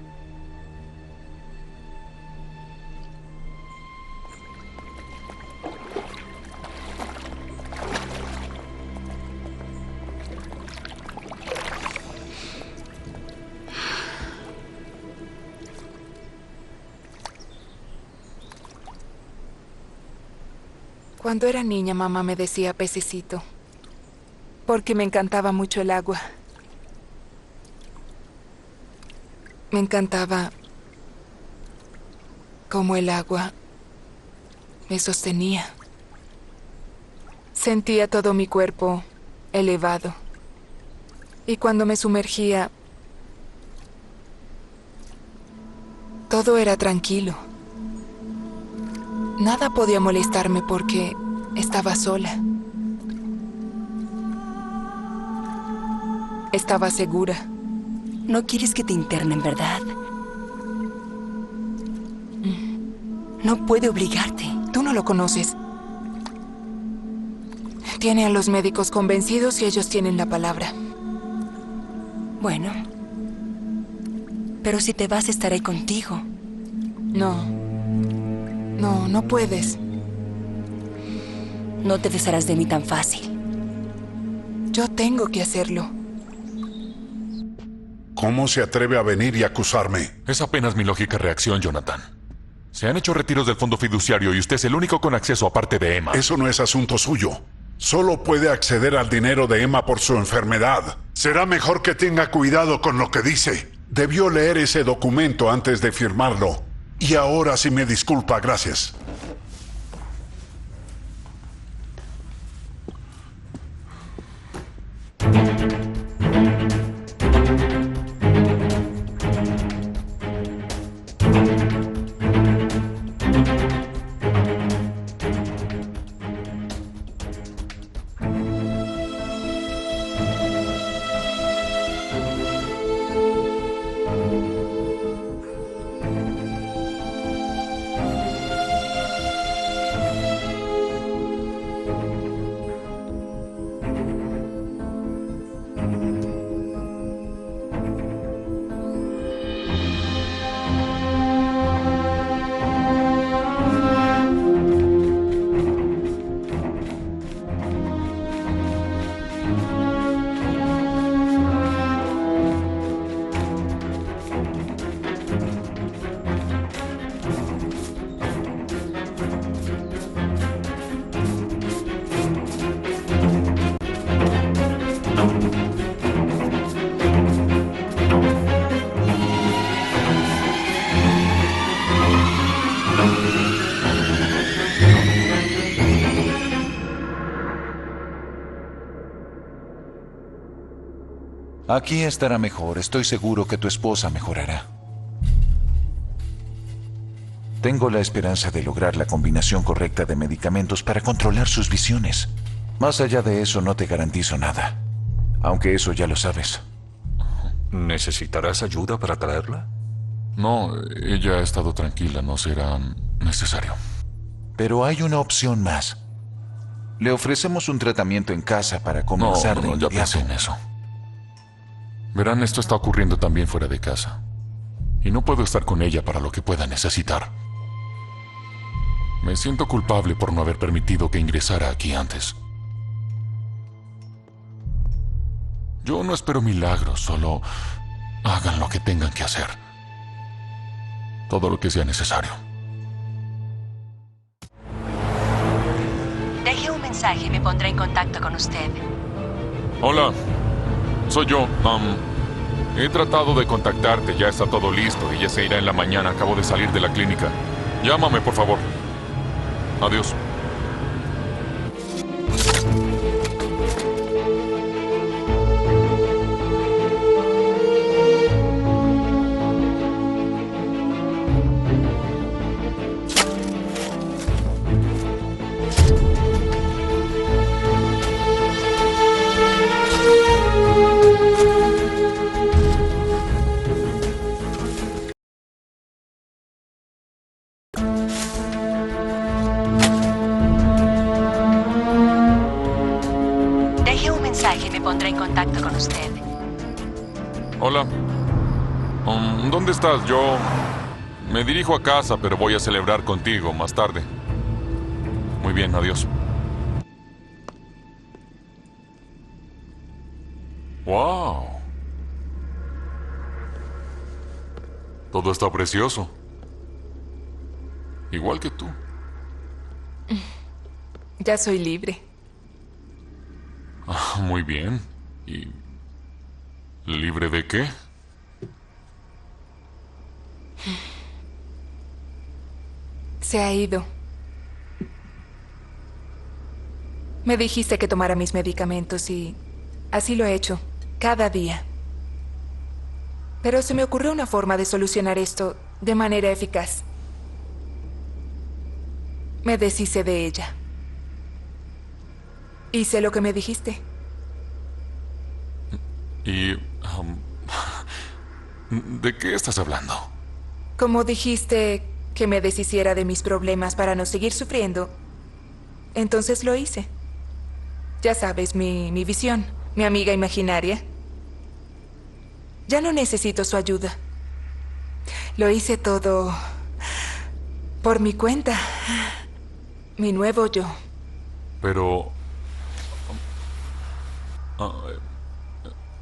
Cuando era niña, mamá me decía pececito, porque me encantaba mucho el agua. Me encantaba cómo el agua me sostenía. Sentía todo mi cuerpo elevado. Y cuando me sumergía, todo era tranquilo. Nada podía molestarme porque estaba sola. Estaba segura. No quieres que te internen, ¿verdad? No puede obligarte. Tú no lo conoces. Tiene a los médicos convencidos y ellos tienen la palabra. Bueno. Pero si te vas, estaré contigo. No puedes. No te desharás de mí tan fácil. Yo tengo que hacerlo. ¿Cómo se atreve a venir y acusarme? Es apenas mi lógica reacción, Jonathan. Se han hecho retiros del fondo fiduciario y usted es el único con acceso aparte de Emma. Eso no es asunto suyo. Solo puede acceder al dinero de Emma por su enfermedad. Será mejor que tenga cuidado con lo que dice. Debió leer ese documento antes de firmarlo. Y ahora sí me disculpa, gracias. Aquí estará mejor. Estoy seguro que tu esposa mejorará. Tengo la esperanza de lograr la combinación correcta de medicamentos para controlar sus visiones. Más allá de eso, no te garantizo nada. Aunque eso ya lo sabes. ¿Necesitarás ayuda para traerla? No, ella ha estado tranquila, no será necesario. Pero hay una opción más. Le ofrecemos un tratamiento en casa para comenzar de ya inmediato. pensé en eso. Verán, esto está ocurriendo también fuera de casa. Y no puedo estar con ella para lo que pueda necesitar. Me siento culpable por no haber permitido que ingresara aquí antes. Yo no espero milagros, solo hagan lo que tengan que hacer. Todo lo que sea necesario. Deje un mensaje y me pondré en contacto con usted. Hola, soy yo. He tratado de contactarte, ya está todo listo. Ella se irá en la mañana, acabo de salir de la clínica. Llámame, por favor. Adiós. Deje un mensaje y me pondré en contacto con usted. Hola. ¿Dónde estás? Yo me dirijo a casa, pero voy a celebrar contigo más tarde. Muy bien, adiós. ¡Wow! Todo está precioso. Igual que tú. Ya soy libre. Ah, muy bien. ¿Y libre de qué? Se ha ido. Me dijiste que tomara mis medicamentos y así lo he hecho, cada día. Pero se me ocurrió una forma de solucionar esto de manera eficaz. Me deshice de ella. Hice lo que me dijiste. ¿Y de qué estás hablando? Como dijiste que me deshiciera de mis problemas para no seguir sufriendo, entonces lo hice. Ya sabes, mi visión, mi amiga imaginaria. Ya no necesito su ayuda. Lo hice todo por mi cuenta. Mi nuevo yo. Pero...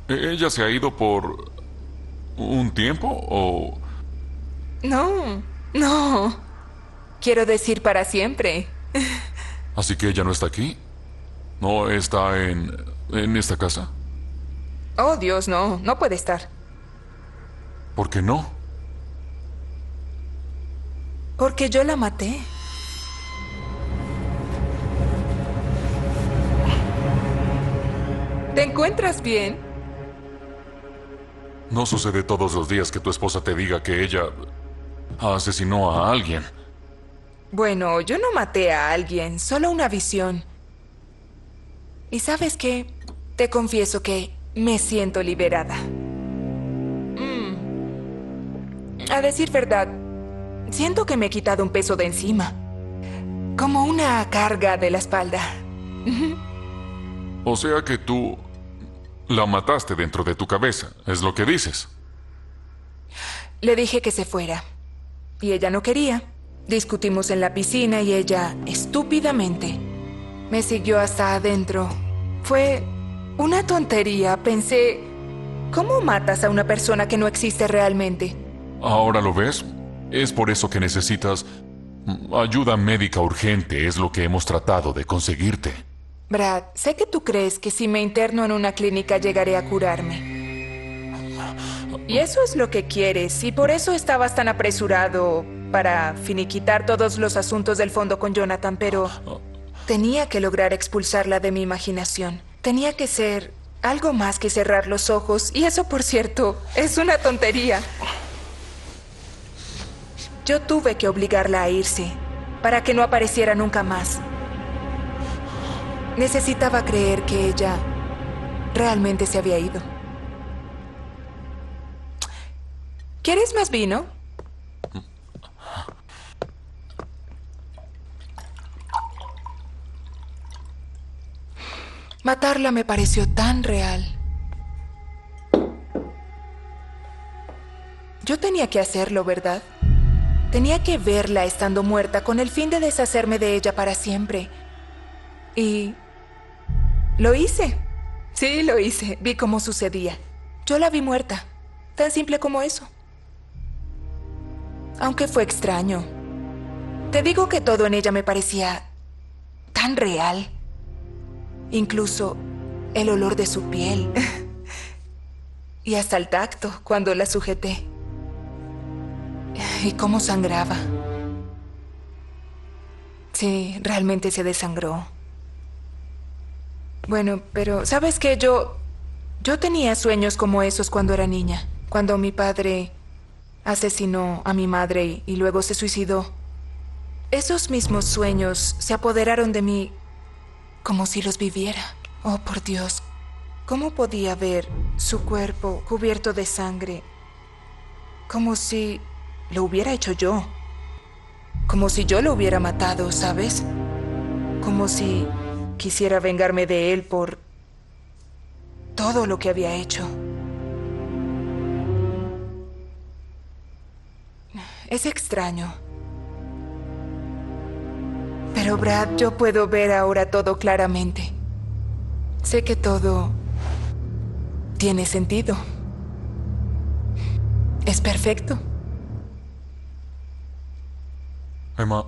¿ella se ha ido por un tiempo o...? No, no. Quiero decir para siempre. ¿Así que ella no está aquí? ¿No está en esta casa? Oh, Dios, no. No puede estar. ¿Por qué no? Porque yo la maté. ¿Te encuentras bien? No sucede todos los días que tu esposa te diga que ella asesinó a alguien. Bueno, yo no maté a alguien, solo una visión. ¿Y sabes qué? Te confieso que me siento liberada. A decir verdad, siento que me he quitado un peso de encima. Como una carga de la espalda. O sea que tú la mataste dentro de tu cabeza, es lo que dices. Le dije que se fuera. Y ella no quería. Discutimos en la piscina y ella, estúpidamente, me siguió hasta adentro. Fue una tontería. Pensé, ¿cómo matas a una persona que no existe realmente? ¿Ahora lo ves? Es por eso que necesitas ayuda médica urgente. Es lo que hemos tratado de conseguirte. Brad, sé que tú crees que si me interno en una clínica llegaré a curarme. Y eso es lo que quieres, y por eso estabas tan apresurado para finiquitar todos los asuntos del fondo con Jonathan, pero tenía que lograr expulsarla de mi imaginación. Tenía que ser algo más que cerrar los ojos. Y eso, por cierto, es una tontería. Yo tuve que obligarla a irse para que no apareciera nunca más. Necesitaba creer que ella realmente se había ido. ¿Quieres más vino? Matarla me pareció tan real. Yo tenía que hacerlo, ¿verdad? Tenía que verla estando muerta con el fin de deshacerme de ella para siempre. Y lo hice. Sí, lo hice. Vi cómo sucedía. Yo la vi muerta. Tan simple como eso. Aunque fue extraño. Te digo que todo en ella me parecía tan real. Incluso el olor de su piel. Y hasta el tacto cuando la sujeté. Y cómo sangraba. Sí, realmente se desangró. Bueno, pero ¿sabes qué? Yo tenía sueños como esos cuando era niña. Cuando mi padre asesinó a mi madre y luego se suicidó. Esos mismos sueños se apoderaron de mí como si los viviera. Oh, por Dios. ¿Cómo podía ver su cuerpo cubierto de sangre? Como si lo hubiera hecho yo. Como si yo lo hubiera matado, ¿sabes? Como si quisiera vengarme de él por todo lo que había hecho. Es extraño. Pero Brad, yo puedo ver ahora todo claramente. Sé que todo tiene sentido. Es perfecto. Emma,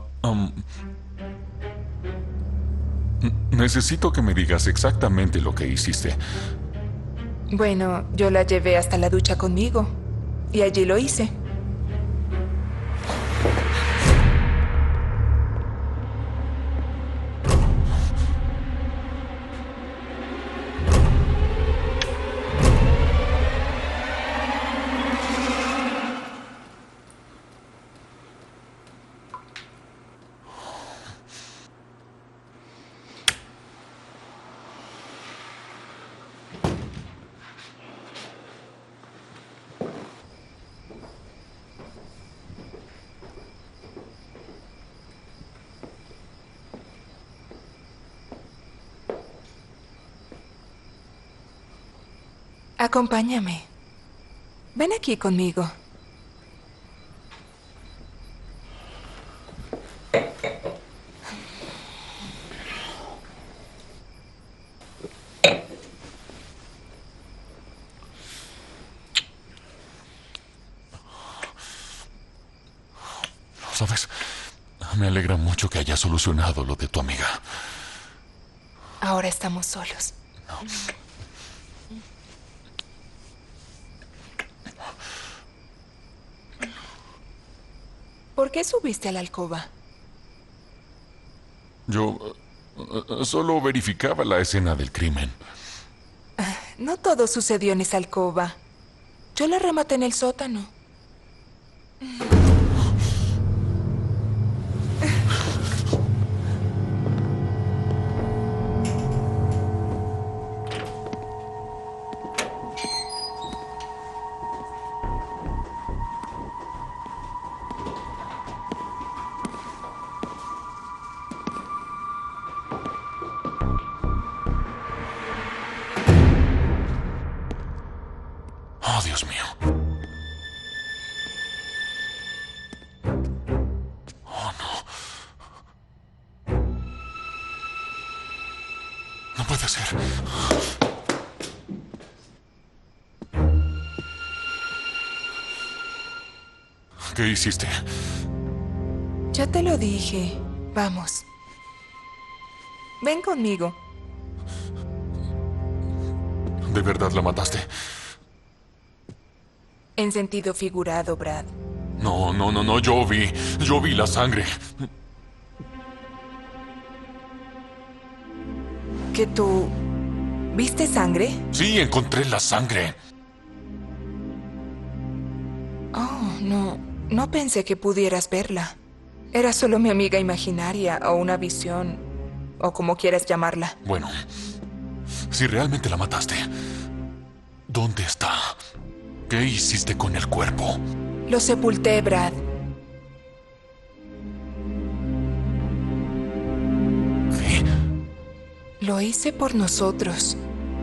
necesito que me digas exactamente lo que hiciste. Bueno, yo la llevé hasta la ducha conmigo. Y allí lo hice. Acompáñame. Ven aquí conmigo. ¿Sabes? Me alegra mucho que hayas solucionado lo de tu amiga. Ahora estamos solos. ¿Por qué subiste a la alcoba? Yo solo verificaba la escena del crimen. No todo sucedió en esa alcoba. Yo la rematé en el sótano. Oh, Dios mío. Oh, no. No puede ser. ¿Qué hiciste? Ya te lo dije. Vamos. Ven conmigo. ¿De verdad la mataste? En sentido figurado, Brad. No. Yo vi la sangre. Que tú ¿Viste sangre? Sí, encontré la sangre. Oh, no. No pensé que pudieras verla. Era solo mi amiga imaginaria o una visión, o como quieras llamarla. Bueno, si realmente la mataste, ¿dónde está? ¿Qué hiciste con el cuerpo? Lo sepulté, Brad. ¿Qué? Lo hice por nosotros.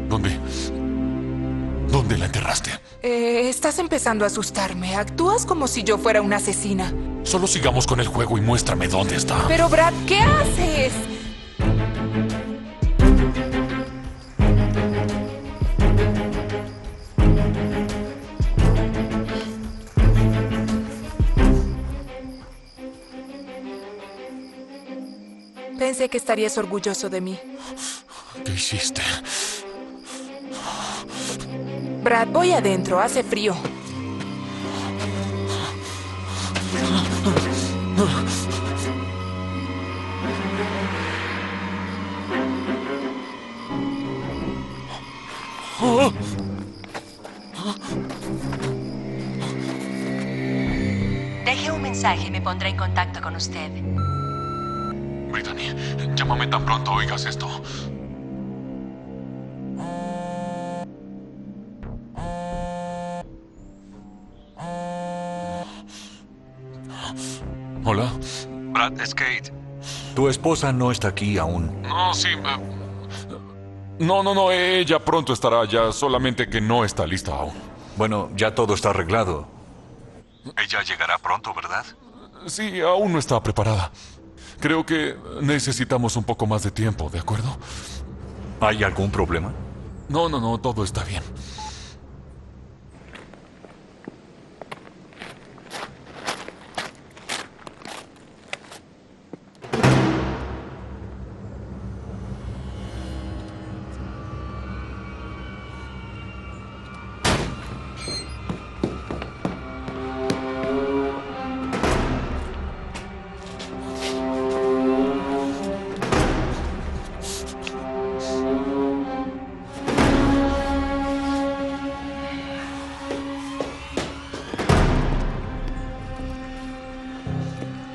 ¿Dónde? ¿Dónde la enterraste? Estás empezando a asustarme. Actúas como si yo fuera una asesina. Solo sigamos con el juego y muéstrame dónde está. Pero, Brad, ¿qué haces? Pensé que estarías orgulloso de mí. ¿Qué hiciste? Brad, voy adentro. Hace frío. Deje un mensaje y me pondré en contacto con usted. Brittany, llámame tan pronto oigas esto. Hola. Brad, es Kate. Tu esposa no está aquí aún. No, sí. No, ella pronto estará ya, solamente que no está lista aún. Bueno, ya todo está arreglado. Ella llegará pronto, ¿verdad? Sí, aún no está preparada. Creo que necesitamos un poco más de tiempo, ¿de acuerdo? ¿Hay algún problema? No, todo está bien.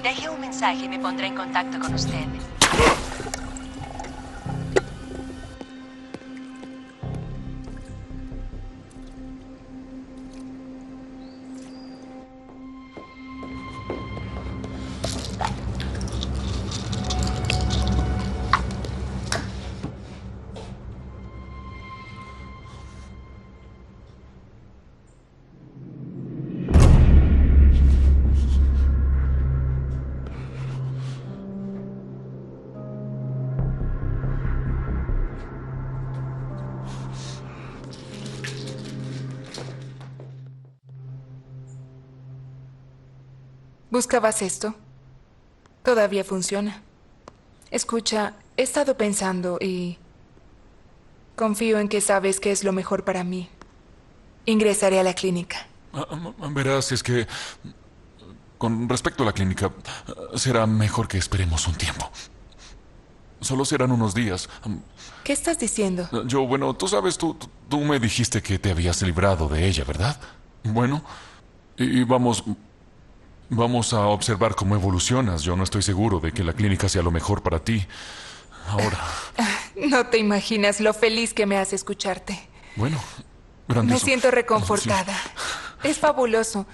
Deje un mensaje y me pondré en contacto con usted. ¿Buscabas esto? Todavía funciona. Escucha, he estado pensando y confío en que sabes que es lo mejor para mí. Ingresaré a la clínica. Verás, es que con respecto a la clínica, será mejor que esperemos un tiempo. Solo serán unos días. ¿Qué estás diciendo? Bueno, tú sabes, tú me dijiste que te habías librado de ella, ¿verdad? Bueno, y vamos a observar cómo evolucionas. Yo no estoy seguro de que la clínica sea lo mejor para ti. Ahora. No te imaginas lo feliz que me hace escucharte. Bueno, grandioso. Me siento reconfortada. Sí. Es fabuloso.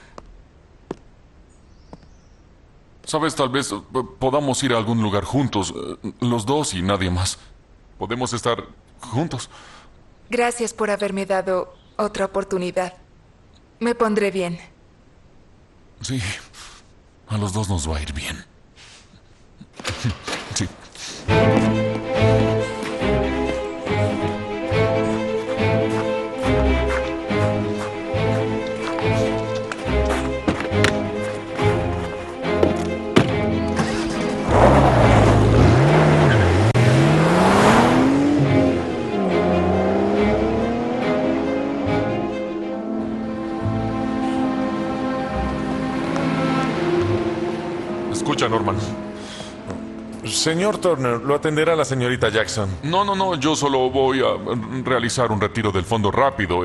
Sabes, tal vez podamos ir a algún lugar juntos, los dos y nadie más. Podemos estar juntos. Gracias por haberme dado otra oportunidad. Me pondré bien. Sí, a los dos nos va a ir bien. Sí. Escucha, Norman. Señor Turner, lo atenderá la señorita Jackson. No, yo solo voy a realizar un retiro del fondo rápido.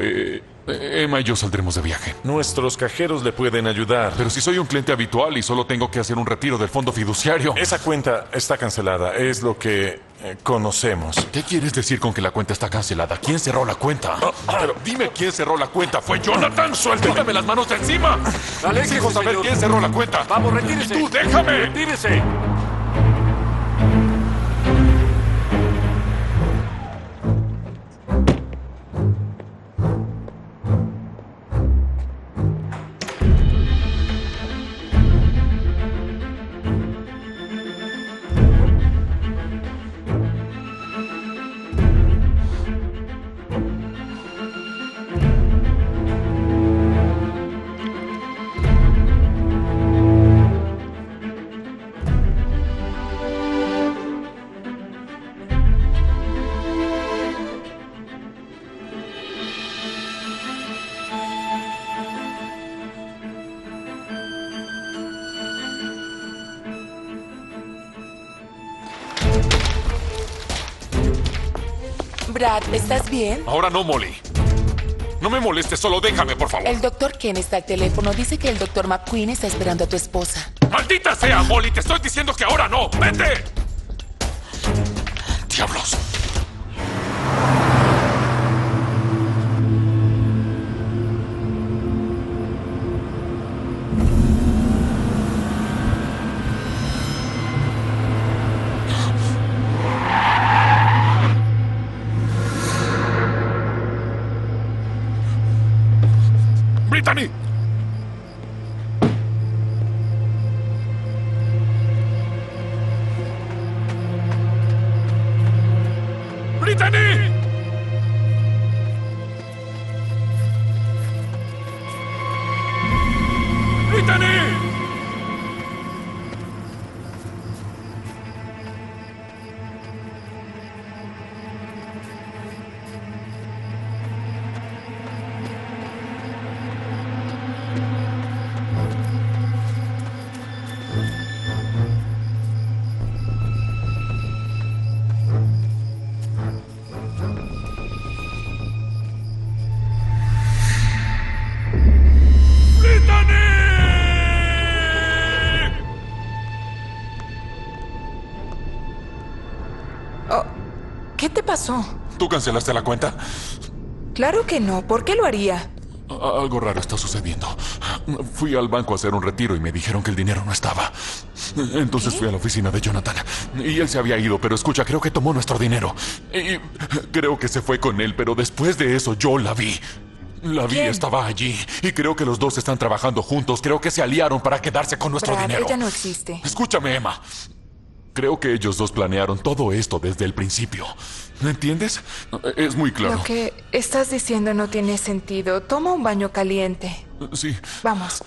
Emma y yo saldremos de viaje. Nuestros cajeros le pueden ayudar. Pero si soy un cliente habitual y solo tengo que hacer un retiro del fondo fiduciario. Esa cuenta está cancelada, es lo que conocemos. ¿Qué quieres decir con que la cuenta está cancelada? ¿Quién cerró la cuenta? Pero dime quién cerró la cuenta. ¡Fue Jonathan! ¡Suéltame! ¡Quítame las manos de encima! Exijo saber señor. quién cerró la cuenta. Vamos, retírese. ¡Y tú, déjame! ¡Retírese! Brad, ¿estás bien? Ahora no, Molly. No me molestes, solo déjame, por favor. El doctor Ken está al teléfono. Dice que el doctor McQueen está esperando a tu esposa. ¡Maldita sea, Molly! ¡Te estoy diciendo que ahora no! ¡Vete! ¡Diablos! ¡Brittany! ¡Brittany! ¡Brittany! Oh, ¿qué te pasó? ¿Tú cancelaste la cuenta? Claro que no. ¿Por qué lo haría? Algo raro está sucediendo. Fui al banco a hacer un retiro y me dijeron que el dinero no estaba. Entonces fui a la oficina de Jonathan. Y él se había ido, pero escucha, creo que tomó nuestro dinero. Y creo que se fue con él, pero después de eso yo la vi. La vi, ¿Quién? estaba allí. Y creo que los dos están trabajando juntos. Creo que se aliaron para quedarse con nuestro Brad, dinero. ella no existe. Escúchame, Emma. Creo que ellos dos planearon todo esto desde el principio. ¿Me entiendes? Es muy claro. Lo que estás diciendo no tiene sentido. Toma un baño caliente. Sí. Vamos.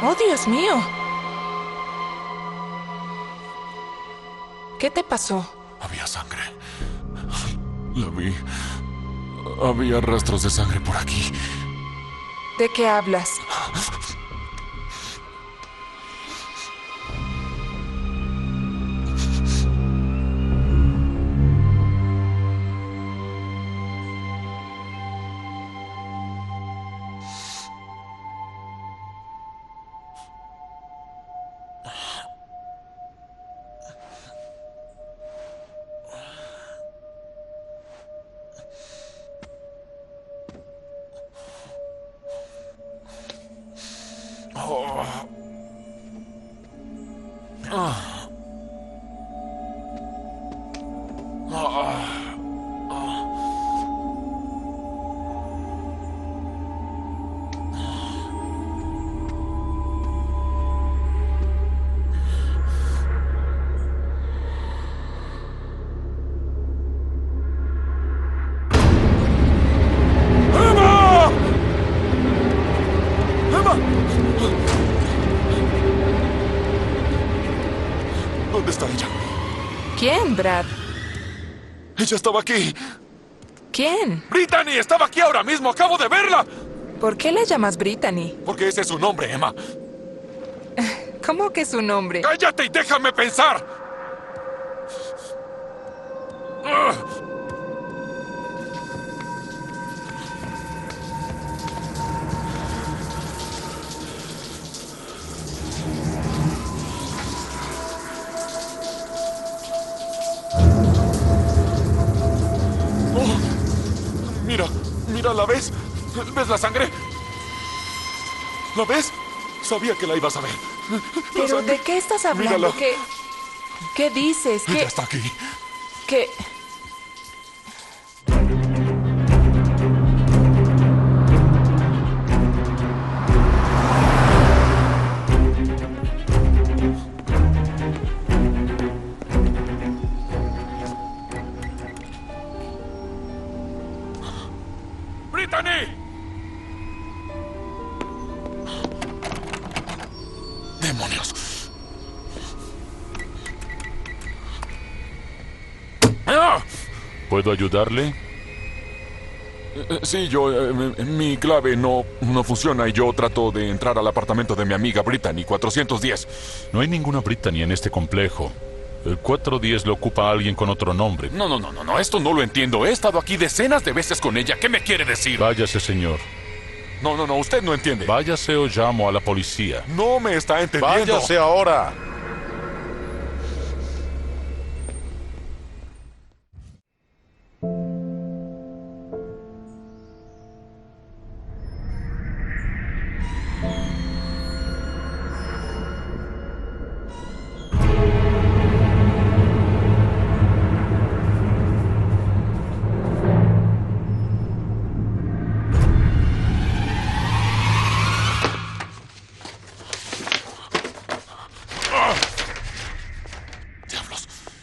Oh, Dios mío. ¿Qué te pasó? Había sangre. La vi. Había rastros de sangre por aquí. ¿De qué hablas? ¿Dónde está ella? ¿Quién, Brad? Ella estaba aquí. ¿Quién? ¡Brittany! ¡Estaba aquí ahora mismo! ¡Acabo de verla! ¿Por qué la llamas Brittany? Porque ese es su nombre, Emma. ¿Cómo que su nombre? ¡Cállate y déjame pensar! Mira, ¿la ves? ¿Ves la sangre? ¿La ves? Sabía que la ibas a ver. ¿Pero de qué estás hablando? Mírala. ¿Qué dices? Ella está aquí. ¿Qué? ¡Brittany! ¡Demonios! ¿Puedo ayudarle? Sí, mi clave no funciona y yo trato de entrar al apartamento de mi amiga Brittany, 410. No hay ninguna Brittany en este complejo. El 410 lo ocupa alguien con otro nombre. No, esto no lo entiendo. He estado aquí decenas de veces con ella. ¿Qué me quiere decir? Váyase, señor. No, usted no entiende. Váyase o llamo a la policía. No me está entendiendo. ¡Váyase ahora!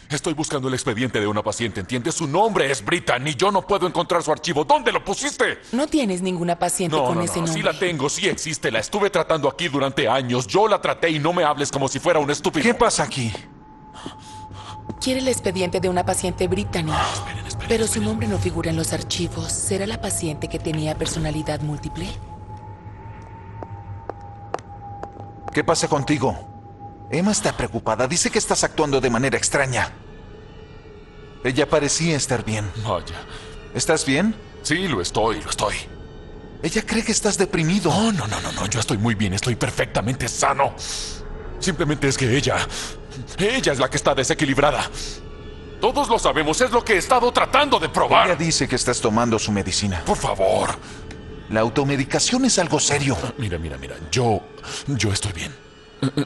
Estoy buscando el expediente de una paciente, ¿entiendes? Su nombre es Brittany y yo no puedo encontrar su archivo. ¿Dónde lo pusiste? No tienes ninguna paciente con ese nombre. Sí la tengo, sí existe. La estuve tratando aquí durante años. Yo la traté y no me hables como si fuera un estúpido. ¿Qué pasa aquí? Quiere el expediente de una paciente Brittany. Pero su nombre no figura en los archivos. ¿Será la paciente que tenía personalidad múltiple? ¿Qué pasa contigo? Emma está preocupada. Dice que estás actuando de manera extraña. Ella parecía estar bien. Vaya. ¿Estás bien? Sí, lo estoy. Ella cree que estás deprimido. No. Yo estoy muy bien. Estoy perfectamente sano. Simplemente es que ella es la que está desequilibrada. Todos lo sabemos. Es lo que he estado tratando de probar. Ella dice que estás tomando su medicina. Por favor. La automedicación es algo serio. Mira. Yo estoy bien.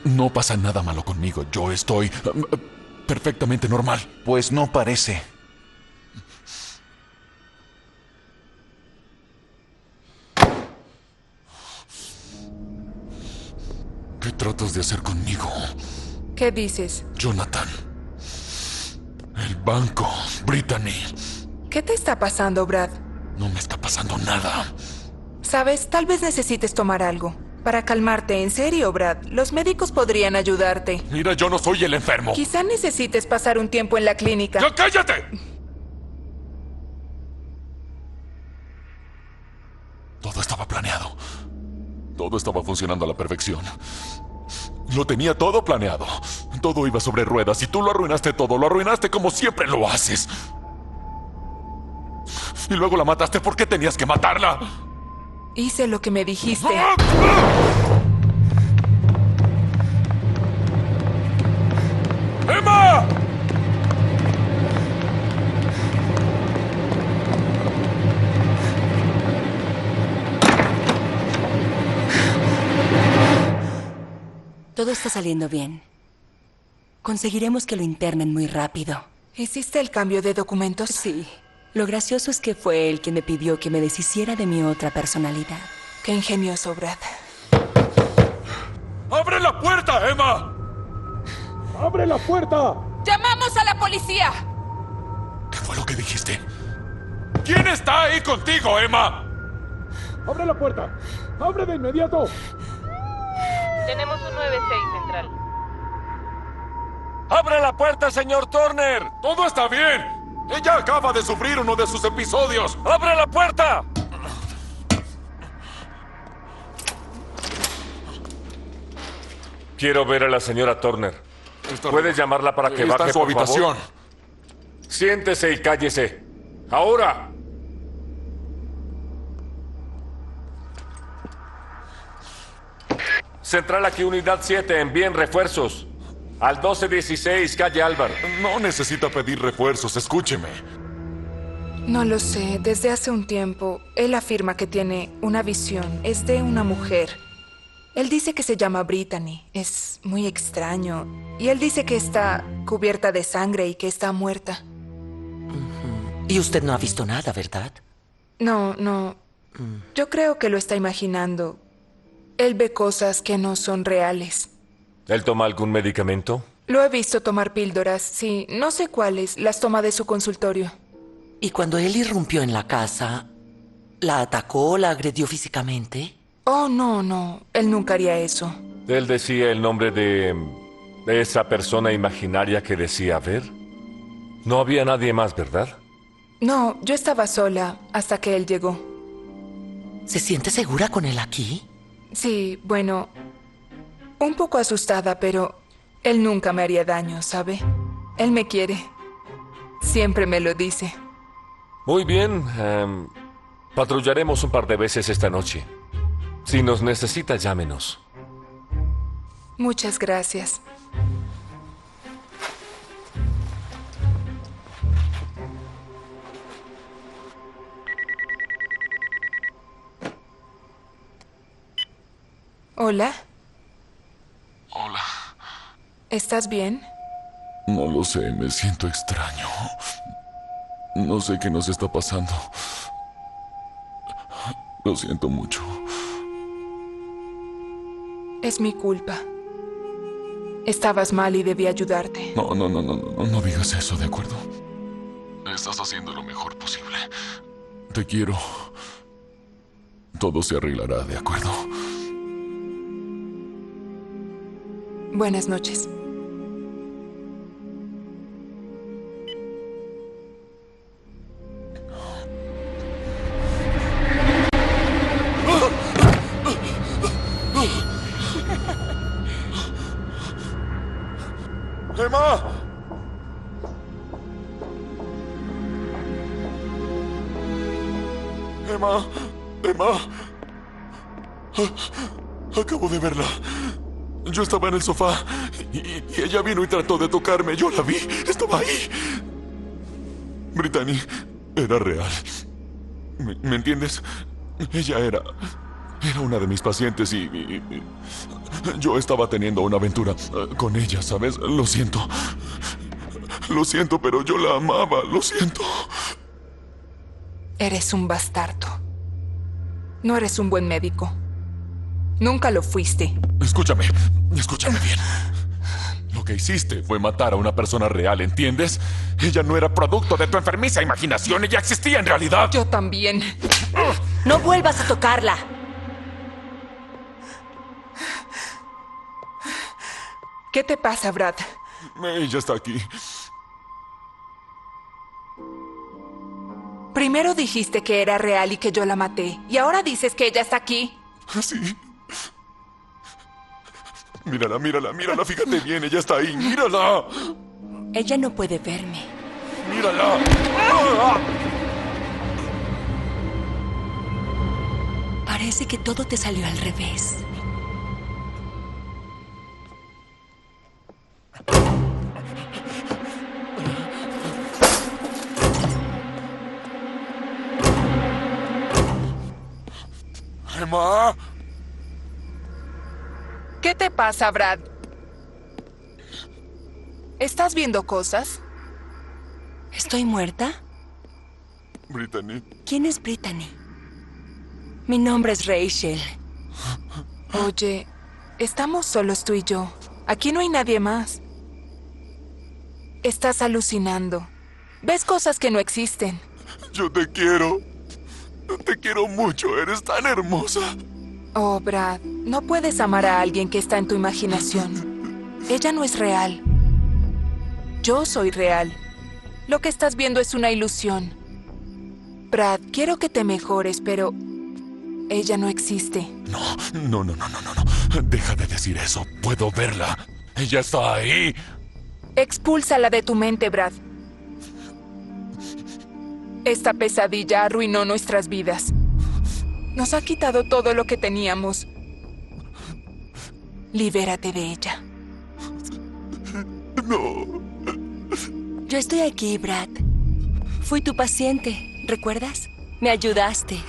No pasa nada malo conmigo. Yo estoy perfectamente normal. Pues no parece. ¿Qué tratas de hacer conmigo? ¿Qué dices? Jonathan. El banco. Brittany. ¿Qué te está pasando, Brad? No me está pasando nada. Sabes, tal vez necesites tomar algo. Para calmarte, en serio, Brad. Los médicos podrían ayudarte. Mira, yo no soy el enfermo. Quizá necesites pasar un tiempo en la clínica. ¡Ya cállate! Todo estaba planeado. Todo estaba funcionando a la perfección. Lo tenía todo planeado. Todo iba sobre ruedas y tú lo arruinaste todo. Lo arruinaste como siempre lo haces. Y luego la mataste. ¿Por qué tenías que matarla? Hice lo que me dijiste. ¡Emma! Todo está saliendo bien. Conseguiremos que lo internen muy rápido. ¿Hiciste el cambio de documentos? Sí. Lo gracioso es que fue él quien me pidió que me deshiciera de mi otra personalidad. Qué ingenioso, Brad. ¡Abre la puerta, Emma! ¡Abre la puerta! ¡Llamamos a la policía! ¿Qué fue lo que dijiste? ¿Quién está ahí contigo, Emma? ¡Abre la puerta! ¡Abre de inmediato! Tenemos un 96 central. ¡Abre la puerta, señor Turner! ¡Todo está bien! Ella acaba de sufrir uno de sus episodios. ¡Abre la puerta! Quiero ver a la señora Turner. ¿Puedes llamarla para que baje, está en su por habitación. favor? Siéntese y cállese. ¡Ahora! Central aquí, unidad 7. Envíen refuerzos. Al 1216, calle Álvaro. No necesita pedir refuerzos, escúcheme. No lo sé. Desde hace un tiempo, él afirma que tiene una visión. Es de una mujer. Él dice que se llama Brittany. Es muy extraño. Y él dice que está cubierta de sangre y que está muerta. Y usted no ha visto nada, ¿verdad? No. Yo creo que lo está imaginando. Él ve cosas que no son reales. ¿Él toma algún medicamento? Lo he visto tomar píldoras, sí. No sé cuáles. Las toma de su consultorio. ¿Y cuando él irrumpió en la casa, la atacó, la agredió físicamente? Oh, no. Él nunca haría eso. Él decía el nombre de esa persona imaginaria que decía ver. No había nadie más, ¿verdad? No, yo estaba sola hasta que él llegó. ¿Se siente segura con él aquí? Sí, bueno, un poco asustada, pero él nunca me haría daño, ¿sabe? Él me quiere. Siempre me lo dice. Muy bien. Patrullaremos un par de veces esta noche. Si nos necesita, llámenos. Muchas gracias. Hola. Hola. ¿Estás bien? No lo sé, me siento extraño. No sé qué nos está pasando. Lo siento mucho. Es mi culpa. Estabas mal y debí ayudarte. No digas eso, ¿de acuerdo? Estás haciendo lo mejor posible. Te quiero. Todo se arreglará, ¿de acuerdo? Buenas noches. ¡Emma! ¡Emma! Acabo de verla. Yo estaba en el sofá y ella vino y trató de tocarme. Yo la vi. Estaba ahí. Brittany era real. ¿Me entiendes? Ella era una de mis pacientes y yo estaba teniendo una aventura con ella, ¿sabes? Lo siento. Lo siento, pero yo la amaba. Lo siento. Eres un bastardo. No eres un buen médico. Nunca lo fuiste. Escúchame bien. Lo que hiciste fue matar a una persona real, ¿entiendes? Ella no era producto de tu enfermiza imaginación, ella existía en realidad. Yo también. No vuelvas a tocarla. ¿Qué te pasa, Brad? Ella está aquí. Primero dijiste que era real y que yo la maté. Y ahora dices que ella está aquí. Sí. Mírala, fíjate bien, ella está ahí, mírala. Ella no puede verme. Mírala. Parece que todo te salió al revés. Emma. ¿Qué te pasa, Brad? ¿Estás viendo cosas? ¿Estoy muerta? Brittany. ¿Quién es Brittany? Mi nombre es Rachel. Oye, estamos solos tú y yo. Aquí no hay nadie más. Estás alucinando. Ves cosas que no existen. Yo te quiero. Te quiero mucho. Eres tan hermosa. Oh, Brad, no puedes amar a alguien que está en tu imaginación. Ella no es real. Yo soy real. Lo que estás viendo es una ilusión. Brad, quiero que te mejores, pero ella no existe. No. Deja de decir eso. Puedo verla. Ella está ahí. Expúlsala de tu mente, Brad. Esta pesadilla arruinó nuestras vidas. Nos ha quitado todo lo que teníamos. Libérate de ella. No. Yo estoy aquí, Brad. Fui tu paciente, ¿recuerdas? Me ayudaste.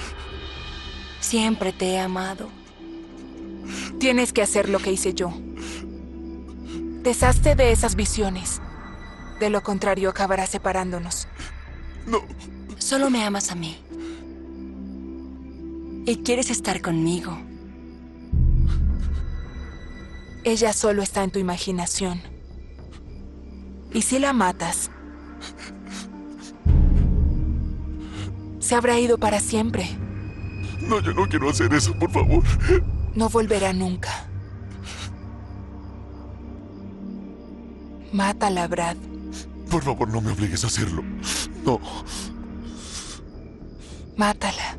Siempre te he amado. Tienes que hacer lo que hice yo. Deshazte de esas visiones. De lo contrario, acabará separándonos. No. Solo me amas a mí. Y quieres estar conmigo. Ella solo está en tu imaginación. Y si la matas, se habrá ido para siempre. No, yo no quiero hacer eso, por favor. No volverá nunca. Mátala, Brad. Por favor, no me obligues a hacerlo. No. Mátala.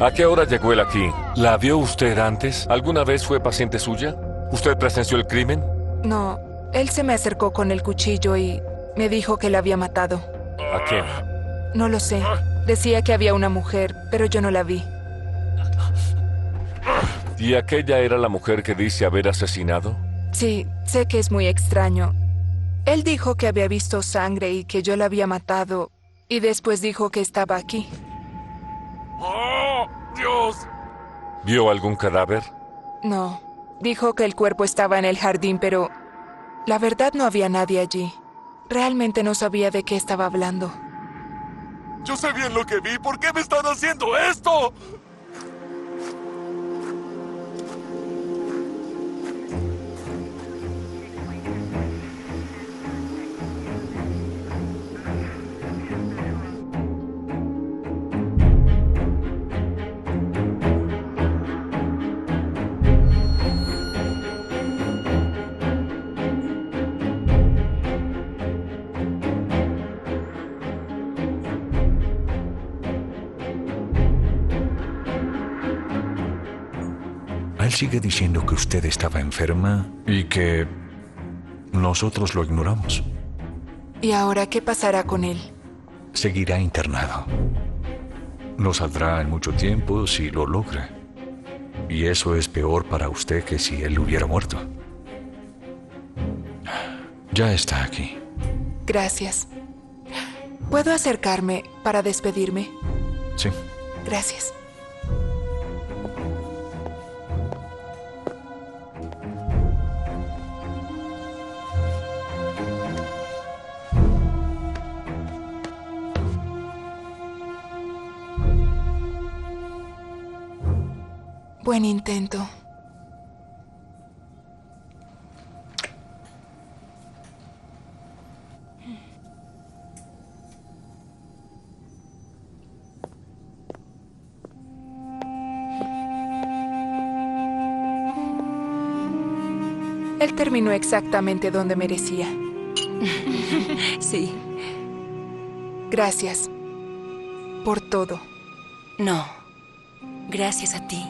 ¿A qué hora llegó él aquí? ¿La vio usted antes? ¿Alguna vez fue paciente suya? ¿Usted presenció el crimen? No, él se me acercó con el cuchillo y me dijo que la había matado. ¿A quién? No lo sé. Decía que había una mujer, pero yo no la vi. ¿Y aquella era la mujer que dice haber asesinado? Sí, sé que es muy extraño. Él dijo que había visto sangre y que yo la había matado, y después dijo que estaba aquí. ¡Oh, Dios! ¿Vio algún cadáver? No, dijo que el cuerpo estaba en el jardín, pero la verdad no había nadie allí. Realmente no sabía de qué estaba hablando. Yo sé bien lo que vi. ¿Por qué me están haciendo esto? Él sigue diciendo que usted estaba enferma y que nosotros lo ignoramos. ¿Y ahora qué pasará con él? Seguirá internado. No saldrá en mucho tiempo si lo logra. Y eso es peor para usted que si él hubiera muerto. Ya está aquí. Gracias. ¿Puedo acercarme para despedirme? Sí. Gracias. Buen intento. Él terminó exactamente donde merecía. Sí. Gracias. Por todo. No. Gracias a ti.